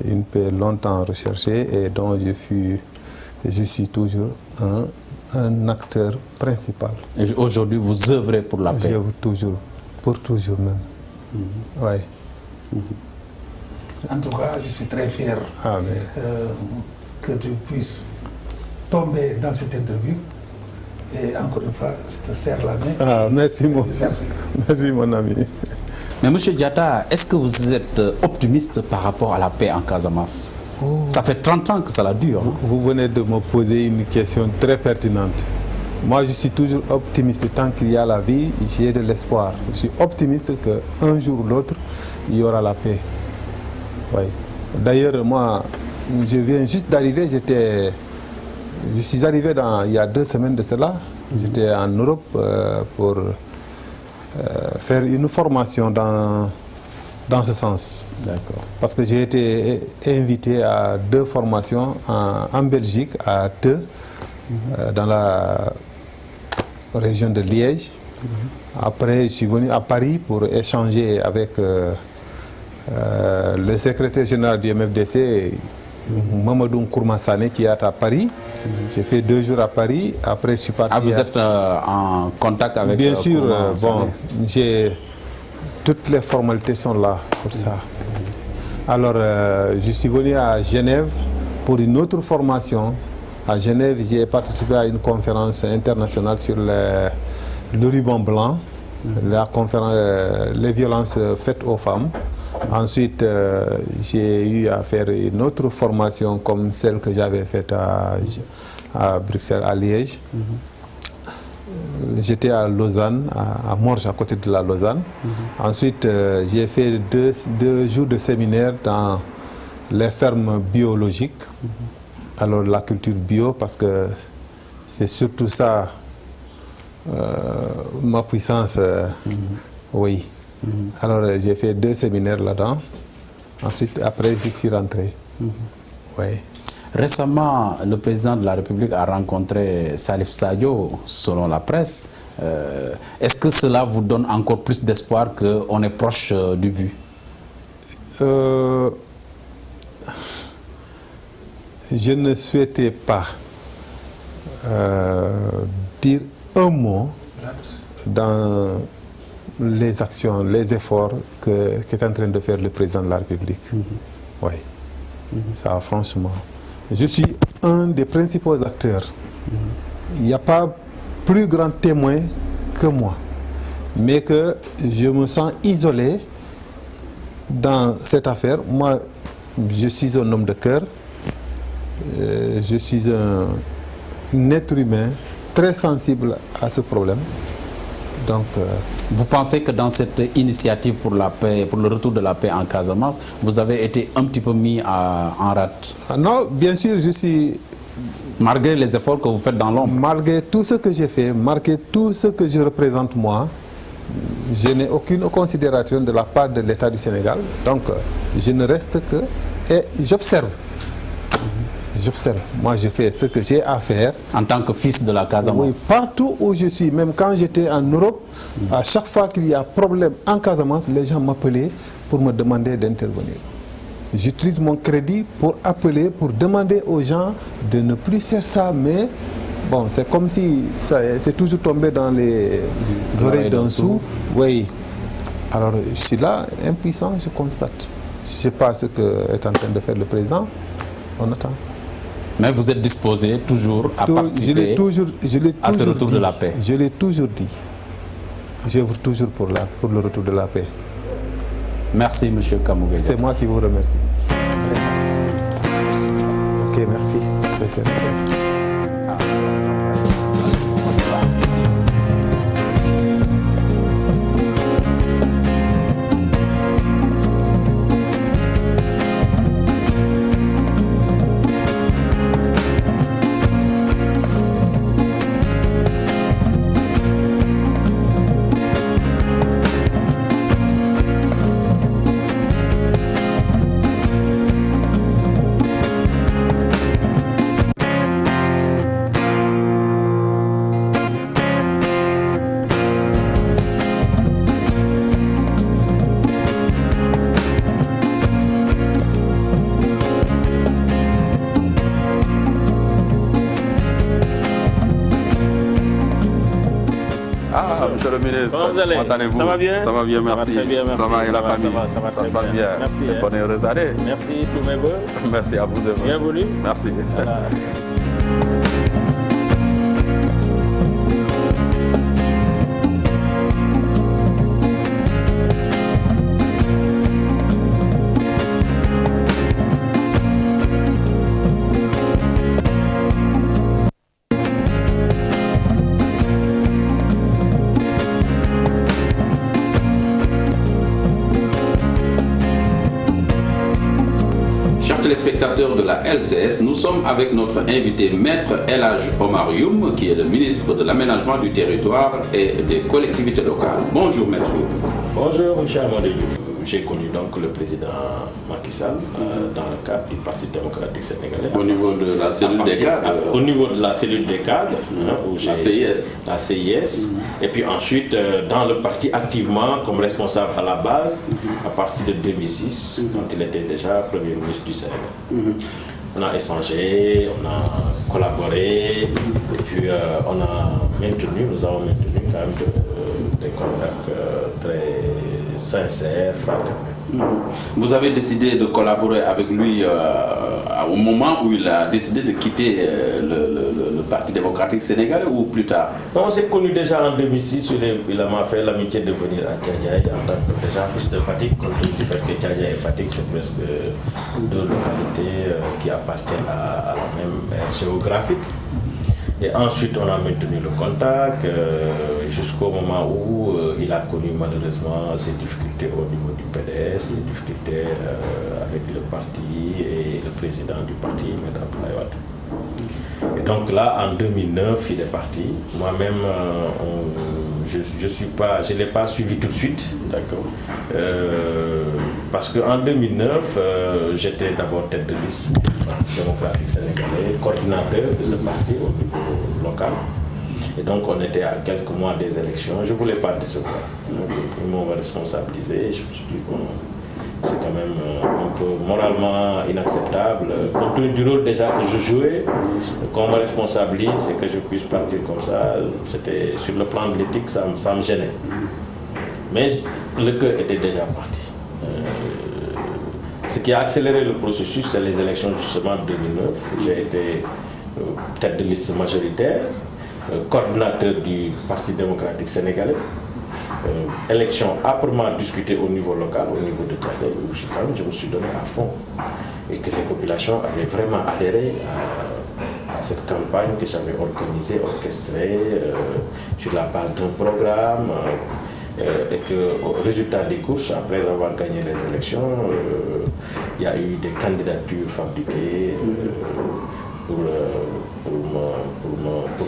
Une paix longtemps recherchée et dont je suis toujours un acteur principal. Et aujourd'hui, vous œuvrez pour la paix? J'œuvre toujours, pour toujours même. Oui. En tout cas, je suis très fier que tu puisses tomber dans cette interview. Et encore une fois, je te serre la main. Ah, merci, merci mon ami. Mais M. Diatta, est-ce que vous êtes optimiste par rapport à la paix en Casamance? Ça fait 30 ans que ça dure. Vous venez de me poser une question très pertinente. Moi, je suis toujours optimiste. Tant qu'il y a la vie, j'ai de l'espoir. Je suis optimiste qu'un jour ou l'autre, il y aura la paix. Oui. D'ailleurs, moi, je viens juste d'arriver, je suis arrivé il y a 2 semaines de cela. J'étais en Europe pour faire une formation dans ce sens. D'accord. Parce que j'ai été invité à 2 formations en Belgique, à Theux, dans la région de Liège. Après, je suis venu à Paris pour échanger avec le secrétaire général du MFDC, Mamadou Nkourmassane, qui est à Paris. J'ai fait 2 jours à Paris. Après, je suis parti. Ah, vous êtes en contact avec Bien sûr, toutes les formalités sont là pour ça. Alors, je suis venu à Genève pour une autre formation. À Genève, j'ai participé à une conférence internationale sur le ruban blanc, la conférence, les violences faites aux femmes. Ensuite, j'ai eu à faire une autre formation comme celle que j'avais faite à Bruxelles, à Liège. J'étais à Lausanne, à Morges, à côté de la Lausanne. Ensuite, j'ai fait 2 jours de séminaire dans les fermes biologiques. Alors, la culture bio, parce que c'est surtout ça, ma puissance, oui. Alors, j'ai fait 2 séminaires là-dedans. Ensuite, après, je suis rentré. Oui. Récemment, le président de la République a rencontré Salif Sadio, selon la presse. Est-ce que cela vous donne encore plus d'espoir qu'on est proche du but? Je ne souhaitais pas dire un mot dans les actions, les efforts qu'est en train de faire le président de la République. Oui, ça franchement. Je suis un des principaux acteurs. Il n'y a pas plus grand témoin que moi, mais que je me sens isolé dans cette affaire. Moi, je suis un homme de cœur, je suis un être humain très sensible à ce problème. Donc, vous pensez que dans cette initiative pour la paix, pour le retour de la paix en Casamance, vous avez été un petit peu mis en rate? Non, bien sûr, je suis... Malgré les efforts que vous faites dans l'ombre? Malgré tout ce que j'ai fait, malgré tout ce que je représente moi, je n'ai aucune considération de la part de l'État du Sénégal. Donc, je ne reste que... Et j'observe. J'observe. Moi, je fais ce que j'ai à faire. En tant que fils de la Casamance? Oui, partout où je suis, même quand j'étais en Europe, à chaque fois qu'il y a problème en Casamance, les gens m'appelaient pour me demander d'intervenir. J'utilise mon crédit pour appeler, pour demander aux gens de ne plus faire ça, mais bon, c'est comme si c'est toujours tombé dans les oreilles d'un sourd. Oui. Alors, je suis là, impuissant, je constate. Je ne sais pas ce qu'est en train de faire le président. On attend. Mais vous êtes disposé toujours à participer à ce retour de la paix? Je l'ai toujours dit. J'œuvre toujours pour le retour de la paix. Merci, M. Kamougué. C'est moi qui vous remercie. Ok, merci. C'est Monsieur le ministre, comment allez-vous? Ça va bien? Ça va bien, merci. Très bien, merci. Ça va et la famille? Ça se passe bien. Merci. Bonne et heureuse année. Merci, tous mes voeux. Merci à vous. Bienvenue. Merci. Voilà. Téléspectateurs de la LCS, nous sommes avec notre invité maître El Hadj Omar Youm, qui est le ministre de l'aménagement du territoire et des collectivités locales. Bonjour maître Youm. Bonjour M. Amadou. J'ai connu donc le président Macky Sall dans le cadre du Parti démocratique sénégalais. Au niveau de la cellule des cadres? Au niveau de la cellule des cadres, la CIS. La CIS. Et puis ensuite, dans le parti activement comme responsable à la base, à partir de 2006, quand il était déjà Premier ministre du Sénégal. On a échangé, on a collaboré, et puis nous avons maintenu quand même des contacts très sincères, fraternels. Vous avez décidé de collaborer avec lui au moment où il a décidé de quitter le Parti démocratique sénégalais ou plus tard? On s'est connus déjà en 2006, il m'a fait l'amitié de venir à Tchadjaï en tant que déjà fils de Fatick, compte tenu du fait que Tchadjaï et Fatick, c'est presque deux localités qui appartiennent à la même aire géographique. Et ensuite, on a maintenu le contact jusqu'au moment où il a connu malheureusement ses difficultés au niveau du PDS, les difficultés avec le parti et le président du parti, M. Abdoulaye Wade. Et donc là, en 2009, il est parti. Moi-même, je l'ai pas suivi tout de suite. D'accord. Parce qu'en 2009, j'étais d'abord tête de liste du Parti démocratique sénégalais, coordinateur de ce parti au niveau local. Et donc on était à quelques mois des élections. Je ne voulais pas décevoir. Donc ils m'ont responsabilisé. Je me suis dit, bon, c'est quand même un peu moralement inacceptable. Compte tenu du rôle déjà que je jouais, qu'on me responsabilise et que je puisse partir comme ça, c'était sur le plan de l'éthique, ça me gênait. Mais le cœur était déjà parti. Ce qui a accéléré le processus, c'est les élections justement de 2009. J'ai été tête de liste majoritaire, coordinateur du Parti démocratique sénégalais. Élection âprement discutée au niveau local, au niveau de Tchadjaï, où je me suis donné à fond. Et que les populations avaient vraiment adhéré à cette campagne que j'avais organisée, orchestrée, sur la base d'un programme. Et qu'au résultat des courses, après avoir gagné les élections, il y a eu des candidatures fabriquées pour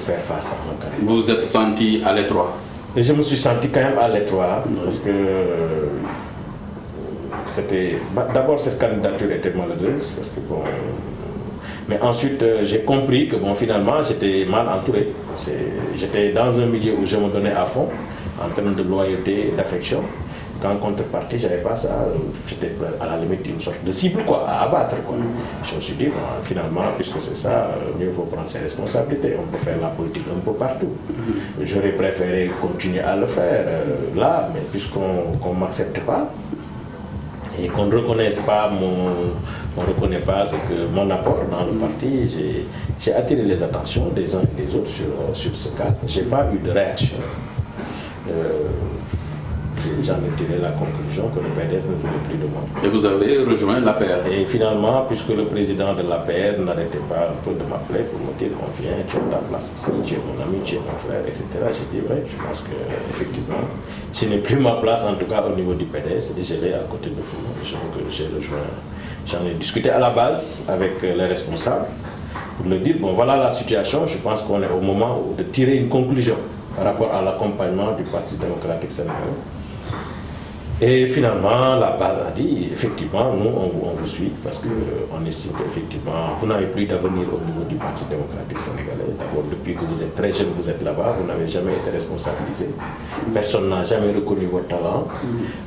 faire face à mon candidat. Vous vous êtes senti à l'étroit? Et je me suis senti quand même à l'étroit, parce que c'était... D'abord, cette candidature était malheureuse, parce que bon... Mais ensuite, j'ai compris que bon, finalement, j'étais mal entouré. J'étais dans un milieu où je me donnais à fond, en termes de loyauté et d'affection. Qu'en contrepartie, je n'avais pas ça. J'étais à la limite une sorte de cible quoi, à abattre. Quoi. Je me suis dit, bon, finalement, puisque c'est ça, mieux vaut prendre ses responsabilités. On peut faire la politique un peu partout. J'aurais préféré continuer à le faire là, mais puisqu'on ne m'accepte pas et qu'on ne reconnaisse pas on ne reconnaît pas ce que mon apport dans le parti, j'ai attiré les attentions des uns et des autres sur ce cas. Je n'ai pas eu de réaction. J'en ai tiré la conclusion que le PDS ne voulait plus de moi. Et vous avez rejoint l'APR? Et finalement, puisque le président de l'APR n'arrêtait pas un peu de m'appeler pour me dire qu'on vient, tu as ta place ici, tu es mon ami, tu es mon frère, etc. J'ai dit, ouais, je pense qu'effectivement, je n'ai plus ma place, en tout cas au niveau du PDS, et je l'ai à côté de vous. Donc j'ai rejoint, j'en ai discuté à la base avec les responsables pour leur dire, bon voilà la situation, je pense qu'on est au moment de tirer une conclusion par rapport à l'accompagnement du Parti démocratique sénégalais. Et finalement, la base a dit, effectivement, nous, on vous suit parce qu'on estime qu'effectivement, vous n'avez plus d'avenir au niveau du Parti démocratique sénégalais. D'abord, depuis que vous êtes très jeune, vous êtes là-bas, vous n'avez jamais été responsabilisé. Personne n'a jamais reconnu votre talent.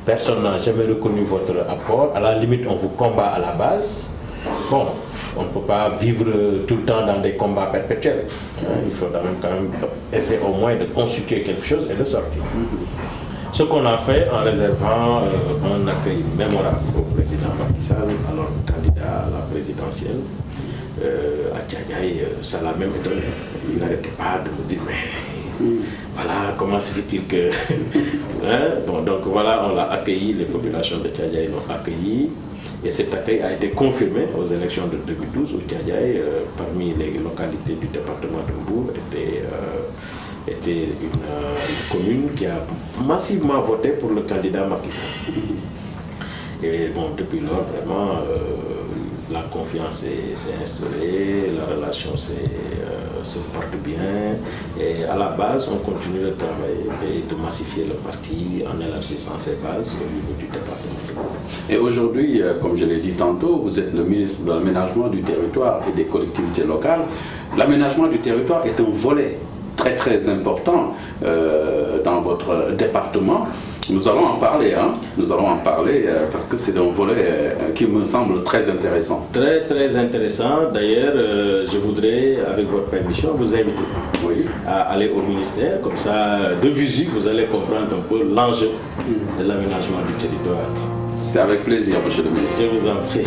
Personne n'a jamais reconnu votre apport. À la limite, on vous combat à la base. Bon, on ne peut pas vivre tout le temps dans des combats perpétuels. Il faut quand même essayer au moins de constituer quelque chose et de sortir. Ce qu'on a fait en réservant un accueil mémorable au président Macky Sall, alors candidat à la présidentielle, à Tchadjaï, ça l'a même étonné. Il n'arrêtait pas de me dire, mais voilà, comment se fait-il que... Bon, donc voilà, on l'a accueilli, les populations de Tchadjaï l'ont accueilli. Et cet accueil a été confirmé aux élections de 2012 où Tchadjaï, parmi les localités du département de Mbour, était une commune qui a massivement voté pour le candidat Macky Sall. Et bon, depuis lors, vraiment, la confiance s'est instaurée, la relation se porte bien. Et à la base, on continue de travailler et de massifier le parti en élargissant ses bases au niveau du département. Et aujourd'hui, comme je l'ai dit tantôt, vous êtes le ministre de l'aménagement du territoire et des collectivités locales. L'aménagement du territoire est un volet très important dans votre département. Nous allons en parler, nous allons en parler parce que c'est un volet qui me semble très intéressant. Très intéressant. D'ailleurs, je voudrais, avec votre permission, vous inviter à aller au ministère. Comme ça, de visu, vous allez comprendre un peu l'enjeu de l'aménagement du territoire. C'est avec plaisir, monsieur le ministre. Je vous en prie.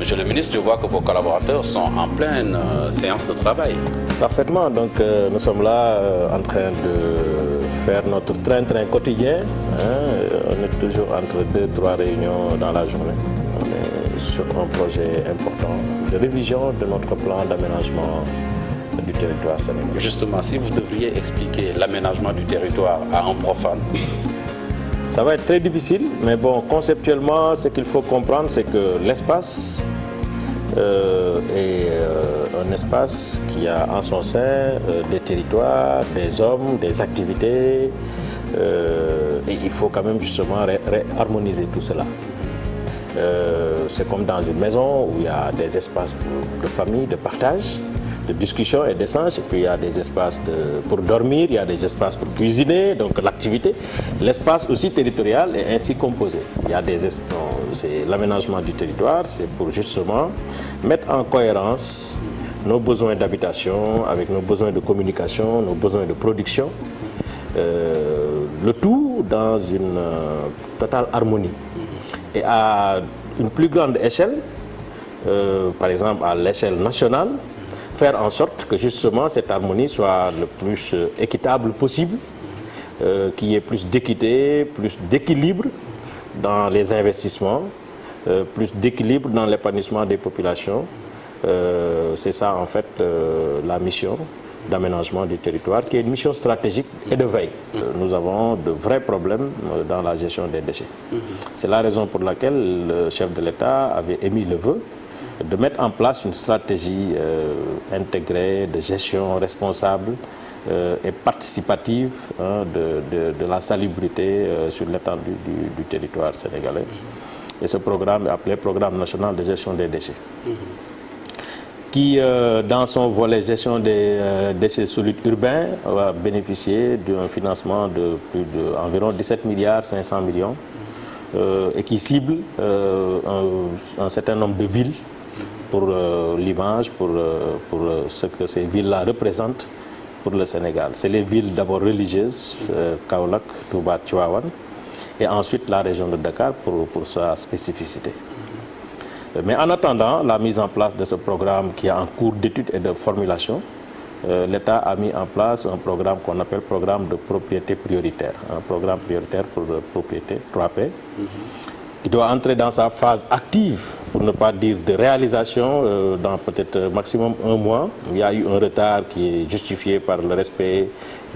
Monsieur le ministre, je vois que vos collaborateurs sont en pleine séance de travail. Parfaitement. Donc, nous sommes là en train de faire notre train-train quotidien. On est toujours entre 2-3 réunions dans la journée. On est sur un projet important de révision de notre plan d'aménagement du territoire sénégalais. Justement, si vous devriez expliquer l'aménagement du territoire à un profane. Ça va être très difficile, mais bon, conceptuellement, ce qu'il faut comprendre, c'est que l'espace est un espace qui a en son sein des territoires, des hommes, des activités, et il faut quand même justement harmoniser tout cela. C'est comme dans une maison où il y a des espaces de famille, de partage, de discussion et d'échange, et puis il y a des espaces pour dormir, il y a des espaces pour cuisiner, donc l'activité. L'espace aussi territorial est ainsi composé. Il y a c'est l'aménagement du territoire, c'est pour justement mettre en cohérence nos besoins d'habitation avec nos besoins de communication, nos besoins de production, le tout dans une totale harmonie. Et à une plus grande échelle, par exemple à l'échelle nationale, faire en sorte que justement cette harmonie soit le plus équitable possible, qu'il y ait plus d'équité, plus d'équilibre dans les investissements, plus d'équilibre dans l'épanouissement des populations. C'est ça en fait la mission d'aménagement du territoire, qui est une mission stratégique et de veille. Nous avons de vrais problèmes dans la gestion des déchets. C'est la raison pour laquelle le chef de l'État avait émis le vœu de mettre en place une stratégie intégrée de gestion responsable et participative de la salubrité sur l'étendue du territoire sénégalais. Et ce programme est appelé Programme national de gestion des déchets, qui, dans son volet gestion des déchets solides urbains, va bénéficier d'un financement de plus d'environ 17 milliards 500 millions et qui cible un certain nombre de villes pour l'image, pour ce que ces villes-là représentent pour le Sénégal. C'est les villes d'abord religieuses, Kaolack, Touba, Tivaouane, et ensuite la région de Dakar pour sa spécificité. Mais en attendant la mise en place de ce programme qui est en cours d'étude et de formulation, l'État a mis en place un programme qu'on appelle programme de propriété prioritaire, un programme prioritaire pour la propriété 3P, qui doit entrer dans sa phase active, pour ne pas dire de réalisation, dans peut-être maximum 1 mois. Il y a eu un retard qui est justifié par le respect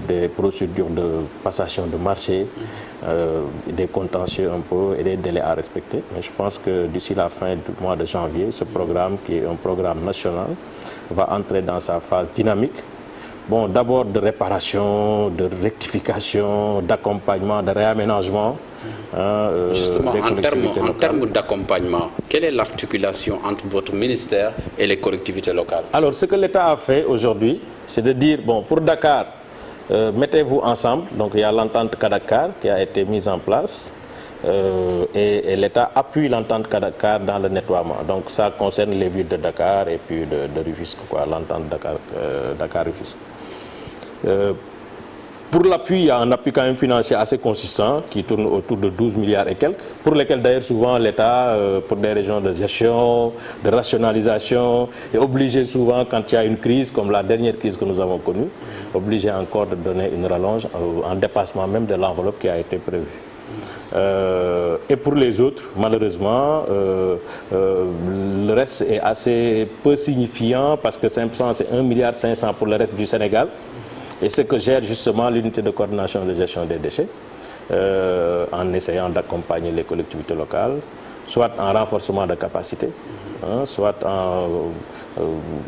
des procédures de passation de marché, des contentieux un peu et des délais à respecter. Mais je pense que d'ici la fin du mois de janvier, ce programme, qui est un programme national, va entrer dans sa phase dynamique. Bon, d'abord de réparation, de rectification, d'accompagnement, de réaménagement. Justement, en termes d'accompagnement, quelle est l'articulation entre votre ministère et les collectivités locales? Alors, ce que l'État a fait aujourd'hui, c'est de dire, bon, pour Dakar, mettez-vous ensemble. Donc, il y a l'entente Kadakar qui a été mise en place. Et l'État appuie l'entente Dakar dans le nettoiement. Donc ça concerne les villes de Dakar et puis de Rufisque, l'entente Dakar-Rufisque. Pour l'appui, il y a un appui quand même financier assez consistant qui tourne autour de 12 milliards et quelques, pour lesquels d'ailleurs souvent l'État, pour des régions de gestion, de rationalisation, est obligé souvent quand il y a une crise, comme la dernière crise que nous avons connue, obligé encore de donner une rallonge en dépassement même de l'enveloppe qui a été prévue. Et pour les autres, malheureusement, le reste est assez peu signifiant parce que 500, c'est 1,5 milliard pour le reste du Sénégal. Et ce que gère justement l'unité de coordination de gestion des déchets, en essayant d'accompagner les collectivités locales, soit en renforcement de capacité, soit en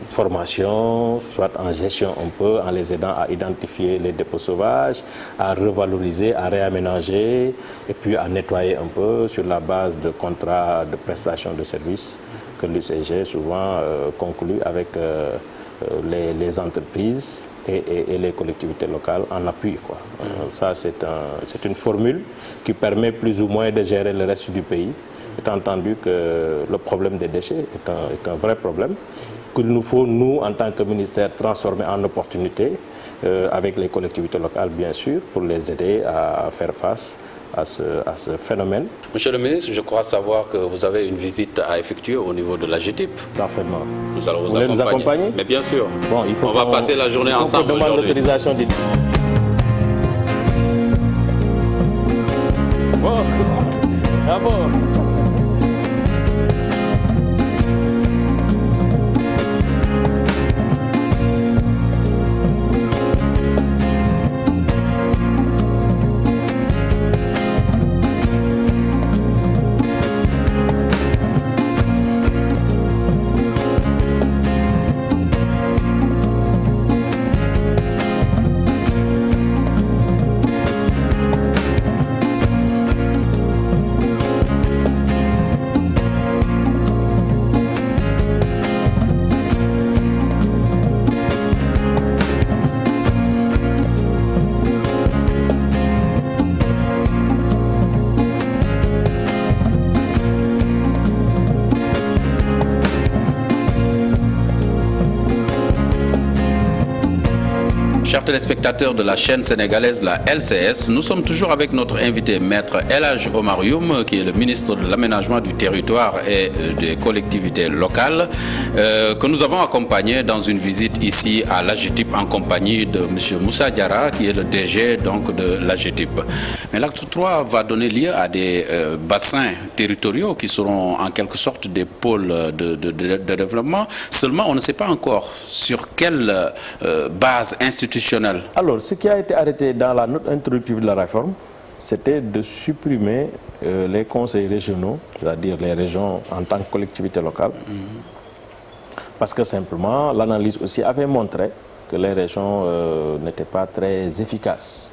formation, soit en gestion un peu, en les aidant à identifier les dépôts sauvages, à revaloriser, à réaménager, et puis à nettoyer un peu sur la base de contrats de prestation de services que l'UCG souvent conclut avec les entreprises et les collectivités locales en appui. Ça, c'est une formule qui permet plus ou moins de gérer le reste du pays, étant entendu que le problème des déchets est un vrai problème, qu'il nous faut, nous, en tant que ministère, transformer en opportunité, avec les collectivités locales, bien sûr, pour les aider à faire face à ce phénomène. Monsieur le ministre, je crois savoir que vous avez une visite à effectuer au niveau de l'AGETIP. Parfaitement. Nous allons vous nous accompagner? Mais bien sûr. Bon, il faut on va passer la journée ensemble aujourd'hui. On demande l'autorisation du... Bon. Ah bon. Chers téléspectateurs de la chaîne sénégalaise, la LCS, nous sommes toujours avec notre invité, Maître El Hadj Omar Youm, qui est le ministre de l'Aménagement du Territoire et des collectivités locales, que nous avons accompagné dans une visite ici à l'AGETIP en compagnie de M. Moussa Diarra, qui est le DG donc, de l'AGETIP. Mais l'acte 3 va donner lieu à des bassins territoriaux qui seront en quelque sorte des pôles de développement. Seulement, on ne sait pas encore sur quelle base institutionnelle. Alors, ce qui a été arrêté dans la note introductive de la réforme, c'était de supprimer les conseils régionaux, c'est-à-dire les régions en tant que collectivité locale, parce que simplement, l'analyse aussi avait montré que les régions n'étaient pas très efficaces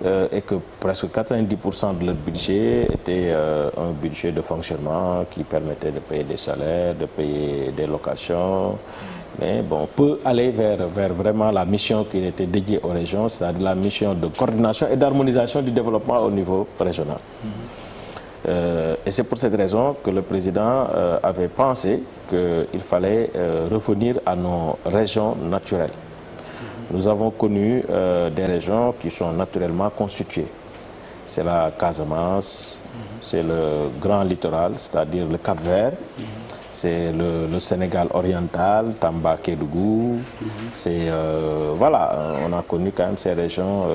et que presque 90% de leur budget était un budget de fonctionnement qui permettait de payer des salaires, de payer des locations. Mais bon, on peut aller vers vraiment la mission qui était dédiée aux régions, c'est-à-dire la mission de coordination et d'harmonisation du développement au niveau régional. Et c'est pour cette raison que le président avait pensé qu'il fallait revenir à nos régions naturelles. Nous avons connu des régions qui sont naturellement constituées. C'est la Casamance, c'est le grand littoral, c'est-à-dire le Cap-Vert. C'est le Sénégal oriental, Tamba, Kédougou. C'est voilà, on a connu quand même ces régions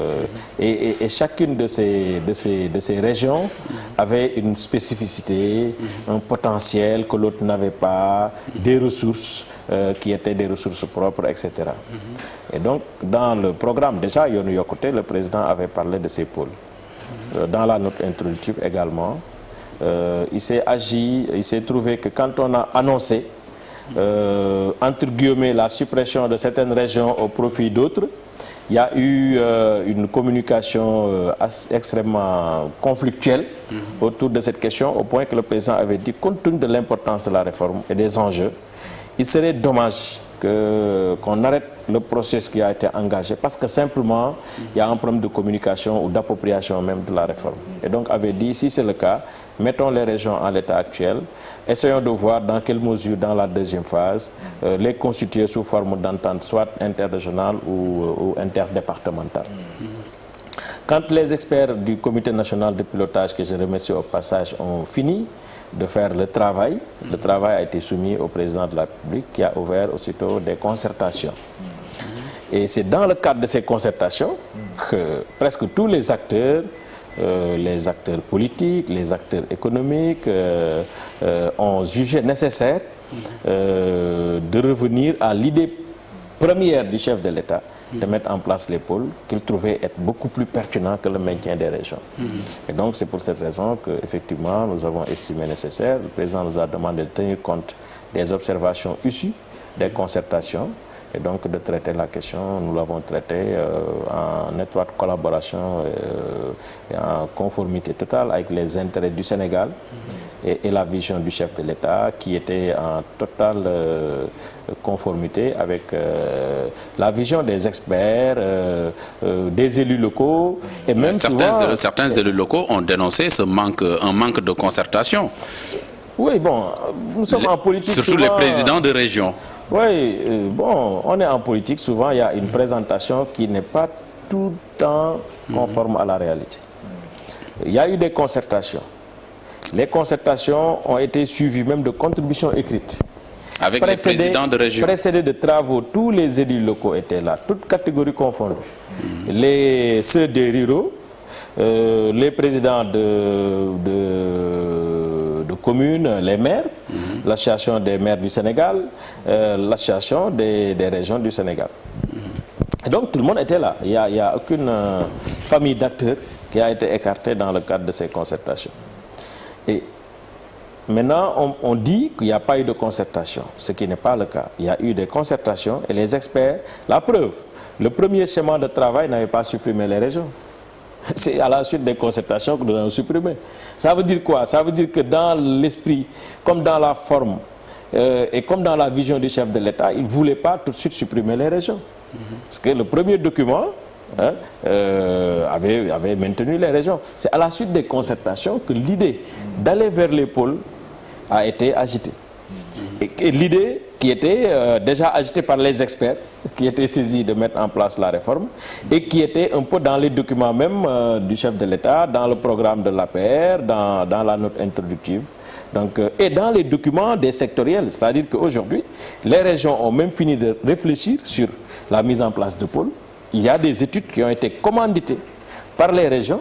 et chacune de ces régions avait une spécificité, un potentiel que l'autre n'avait pas, des ressources qui étaient des ressources propres, etc. Et donc, dans le programme, déjà, Yoonu Yokkute, le président avait parlé de ces pôles. Dans la note introductive également. Il s'est trouvé que quand on a annoncé, entre guillemets, la suppression de certaines régions au profit d'autres, il y a eu une communication extrêmement conflictuelle autour de cette question, au point que le président avait dit, compte tenu de l'importance de la réforme et des enjeux, il serait dommage qu'on arrête le processus qui a été engagé parce que simplement il y a un problème de communication ou d'appropriation même de la réforme. Et donc avait dit, si c'est le cas, mettons les régions en l'état actuel, essayons de voir dans quelle mesure dans la deuxième phase les constituer sous forme d'entente soit interrégionale ou interdépartementale. Quand les experts du comité national de pilotage, que je remercie au passage, ont fini de faire le travail a été soumis au président de la République qui a ouvert aussitôt des concertations. Et c'est dans le cadre de ces concertations que presque tous les acteurs politiques, les acteurs économiques ont jugé nécessaire de revenir à l'idée première du chef de l'État de mettre en place les pôles qu'il trouvait être beaucoup plus pertinent que le maintien des régions. Et donc c'est pour cette raison qu'effectivement nous avons estimé nécessaire, le président nous a demandé de tenir compte des observations issues des concertations et donc de traiter la question. Nous l'avons traité en étroite collaboration et en conformité totale avec les intérêts du Sénégal et la vision du chef de l'État qui était en totale conformité avec la vision des experts, des élus locaux et même certains élus locaux ont dénoncé un manque de concertation. Oui, bon, nous sommes en politique. Surtout souvent, les présidents de région. Oui, bon, on est en politique, souvent il y a une présentation qui n'est pas tout le temps conforme à la réalité. il y a eu des concertations. Les concertations ont été suivies même de contributions écrites. Avec les présidents de région. Précédés de travaux, tous les élus locaux étaient là, toutes catégories confondues. Ceux des ruraux, les présidents de communes, les maires, l'association des maires du Sénégal, l'association des régions du Sénégal. Et donc tout le monde était là. Il n'y a aucune famille d'acteurs qui a été écartée dans le cadre de ces concertations. Et maintenant, on dit qu'il n'y a pas eu de concertation, ce qui n'est pas le cas. Il y a eu des concertations et les experts, la preuve, le premier schéma de travail n'avait pas supprimé les régions. C'est à la suite des concertations que nous avons supprimé. Ça veut dire quoi? Ça veut dire que dans l'esprit, comme dans la forme et comme dans la vision du chef de l'État, il ne voulait pas tout de suite supprimer les régions. Parce que le premier document avait maintenu les régions. C'est à la suite des concertations que l'idée d'aller vers les pôles a été agitée. Et l'idée qui était déjà agitée par les experts, qui étaient saisis de mettre en place la réforme, et qui était un peu dans les documents même du chef de l'État, dans le programme de l'APR, dans la note introductive. Donc, et dans les documents des sectoriels, c'est-à-dire qu'aujourd'hui, les régions ont même fini de réfléchir sur la mise en place de pôles. Il y a des études qui ont été commanditées par les régions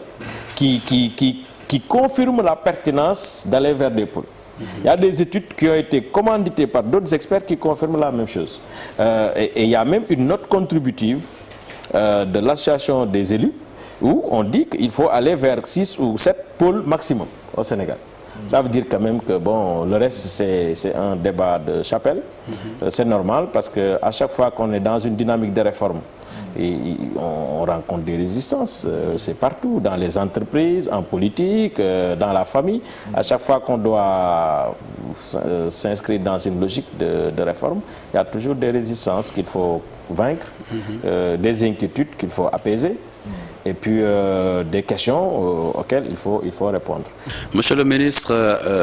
qui confirment la pertinence d'aller vers des pôles. Il y a des études qui ont été commanditées par d'autres experts qui confirment la même chose. Et il y a même une note contributive de l'association des élus où on dit qu'il faut aller vers 6 ou 7 pôles maximum au Sénégal. Ça veut dire quand même que bon, le reste c'est un débat de chapelle. C'est normal parce qu'à chaque fois qu'on est dans une dynamique de réforme, on rencontre des résistances, c'est partout, dans les entreprises, en politique, dans la famille. À chaque fois qu'on doit s'inscrire dans une logique de réforme, il y a toujours des résistances qu'il faut vaincre, des inquiétudes qu'il faut apaiser. Et puis des questions auxquelles il faut répondre. Monsieur le ministre,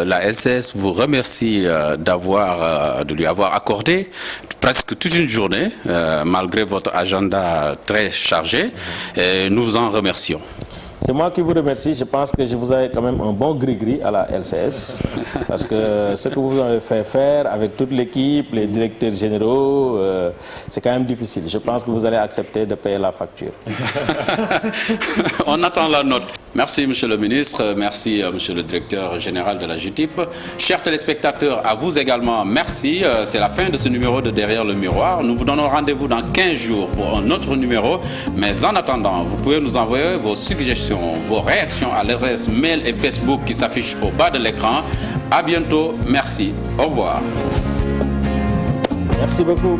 la LCS vous remercie de lui avoir accordé presque toute une journée, malgré votre agenda très chargé. Et nous vous en remercions. C'est moi qui vous remercie. Je pense que je vous avais quand même un bon gris-gris à la LCS. Parce que ce que vous avez fait faire avec toute l'équipe, les directeurs généraux, c'est quand même difficile. Je pense que vous allez accepter de payer la facture. On attend la note. Merci, monsieur le ministre. Merci, monsieur le directeur général de la JTIP. Chers téléspectateurs, à vous également, merci. C'est la fin de ce numéro de Derrière le Miroir. Nous vous donnons rendez-vous dans 15 jours pour un autre numéro. Mais en attendant, vous pouvez nous envoyer vos suggestions, vos réactions à l'adresse mail et Facebook qui s'affiche au bas de l'écran. À bientôt. Merci. Au revoir. Merci beaucoup.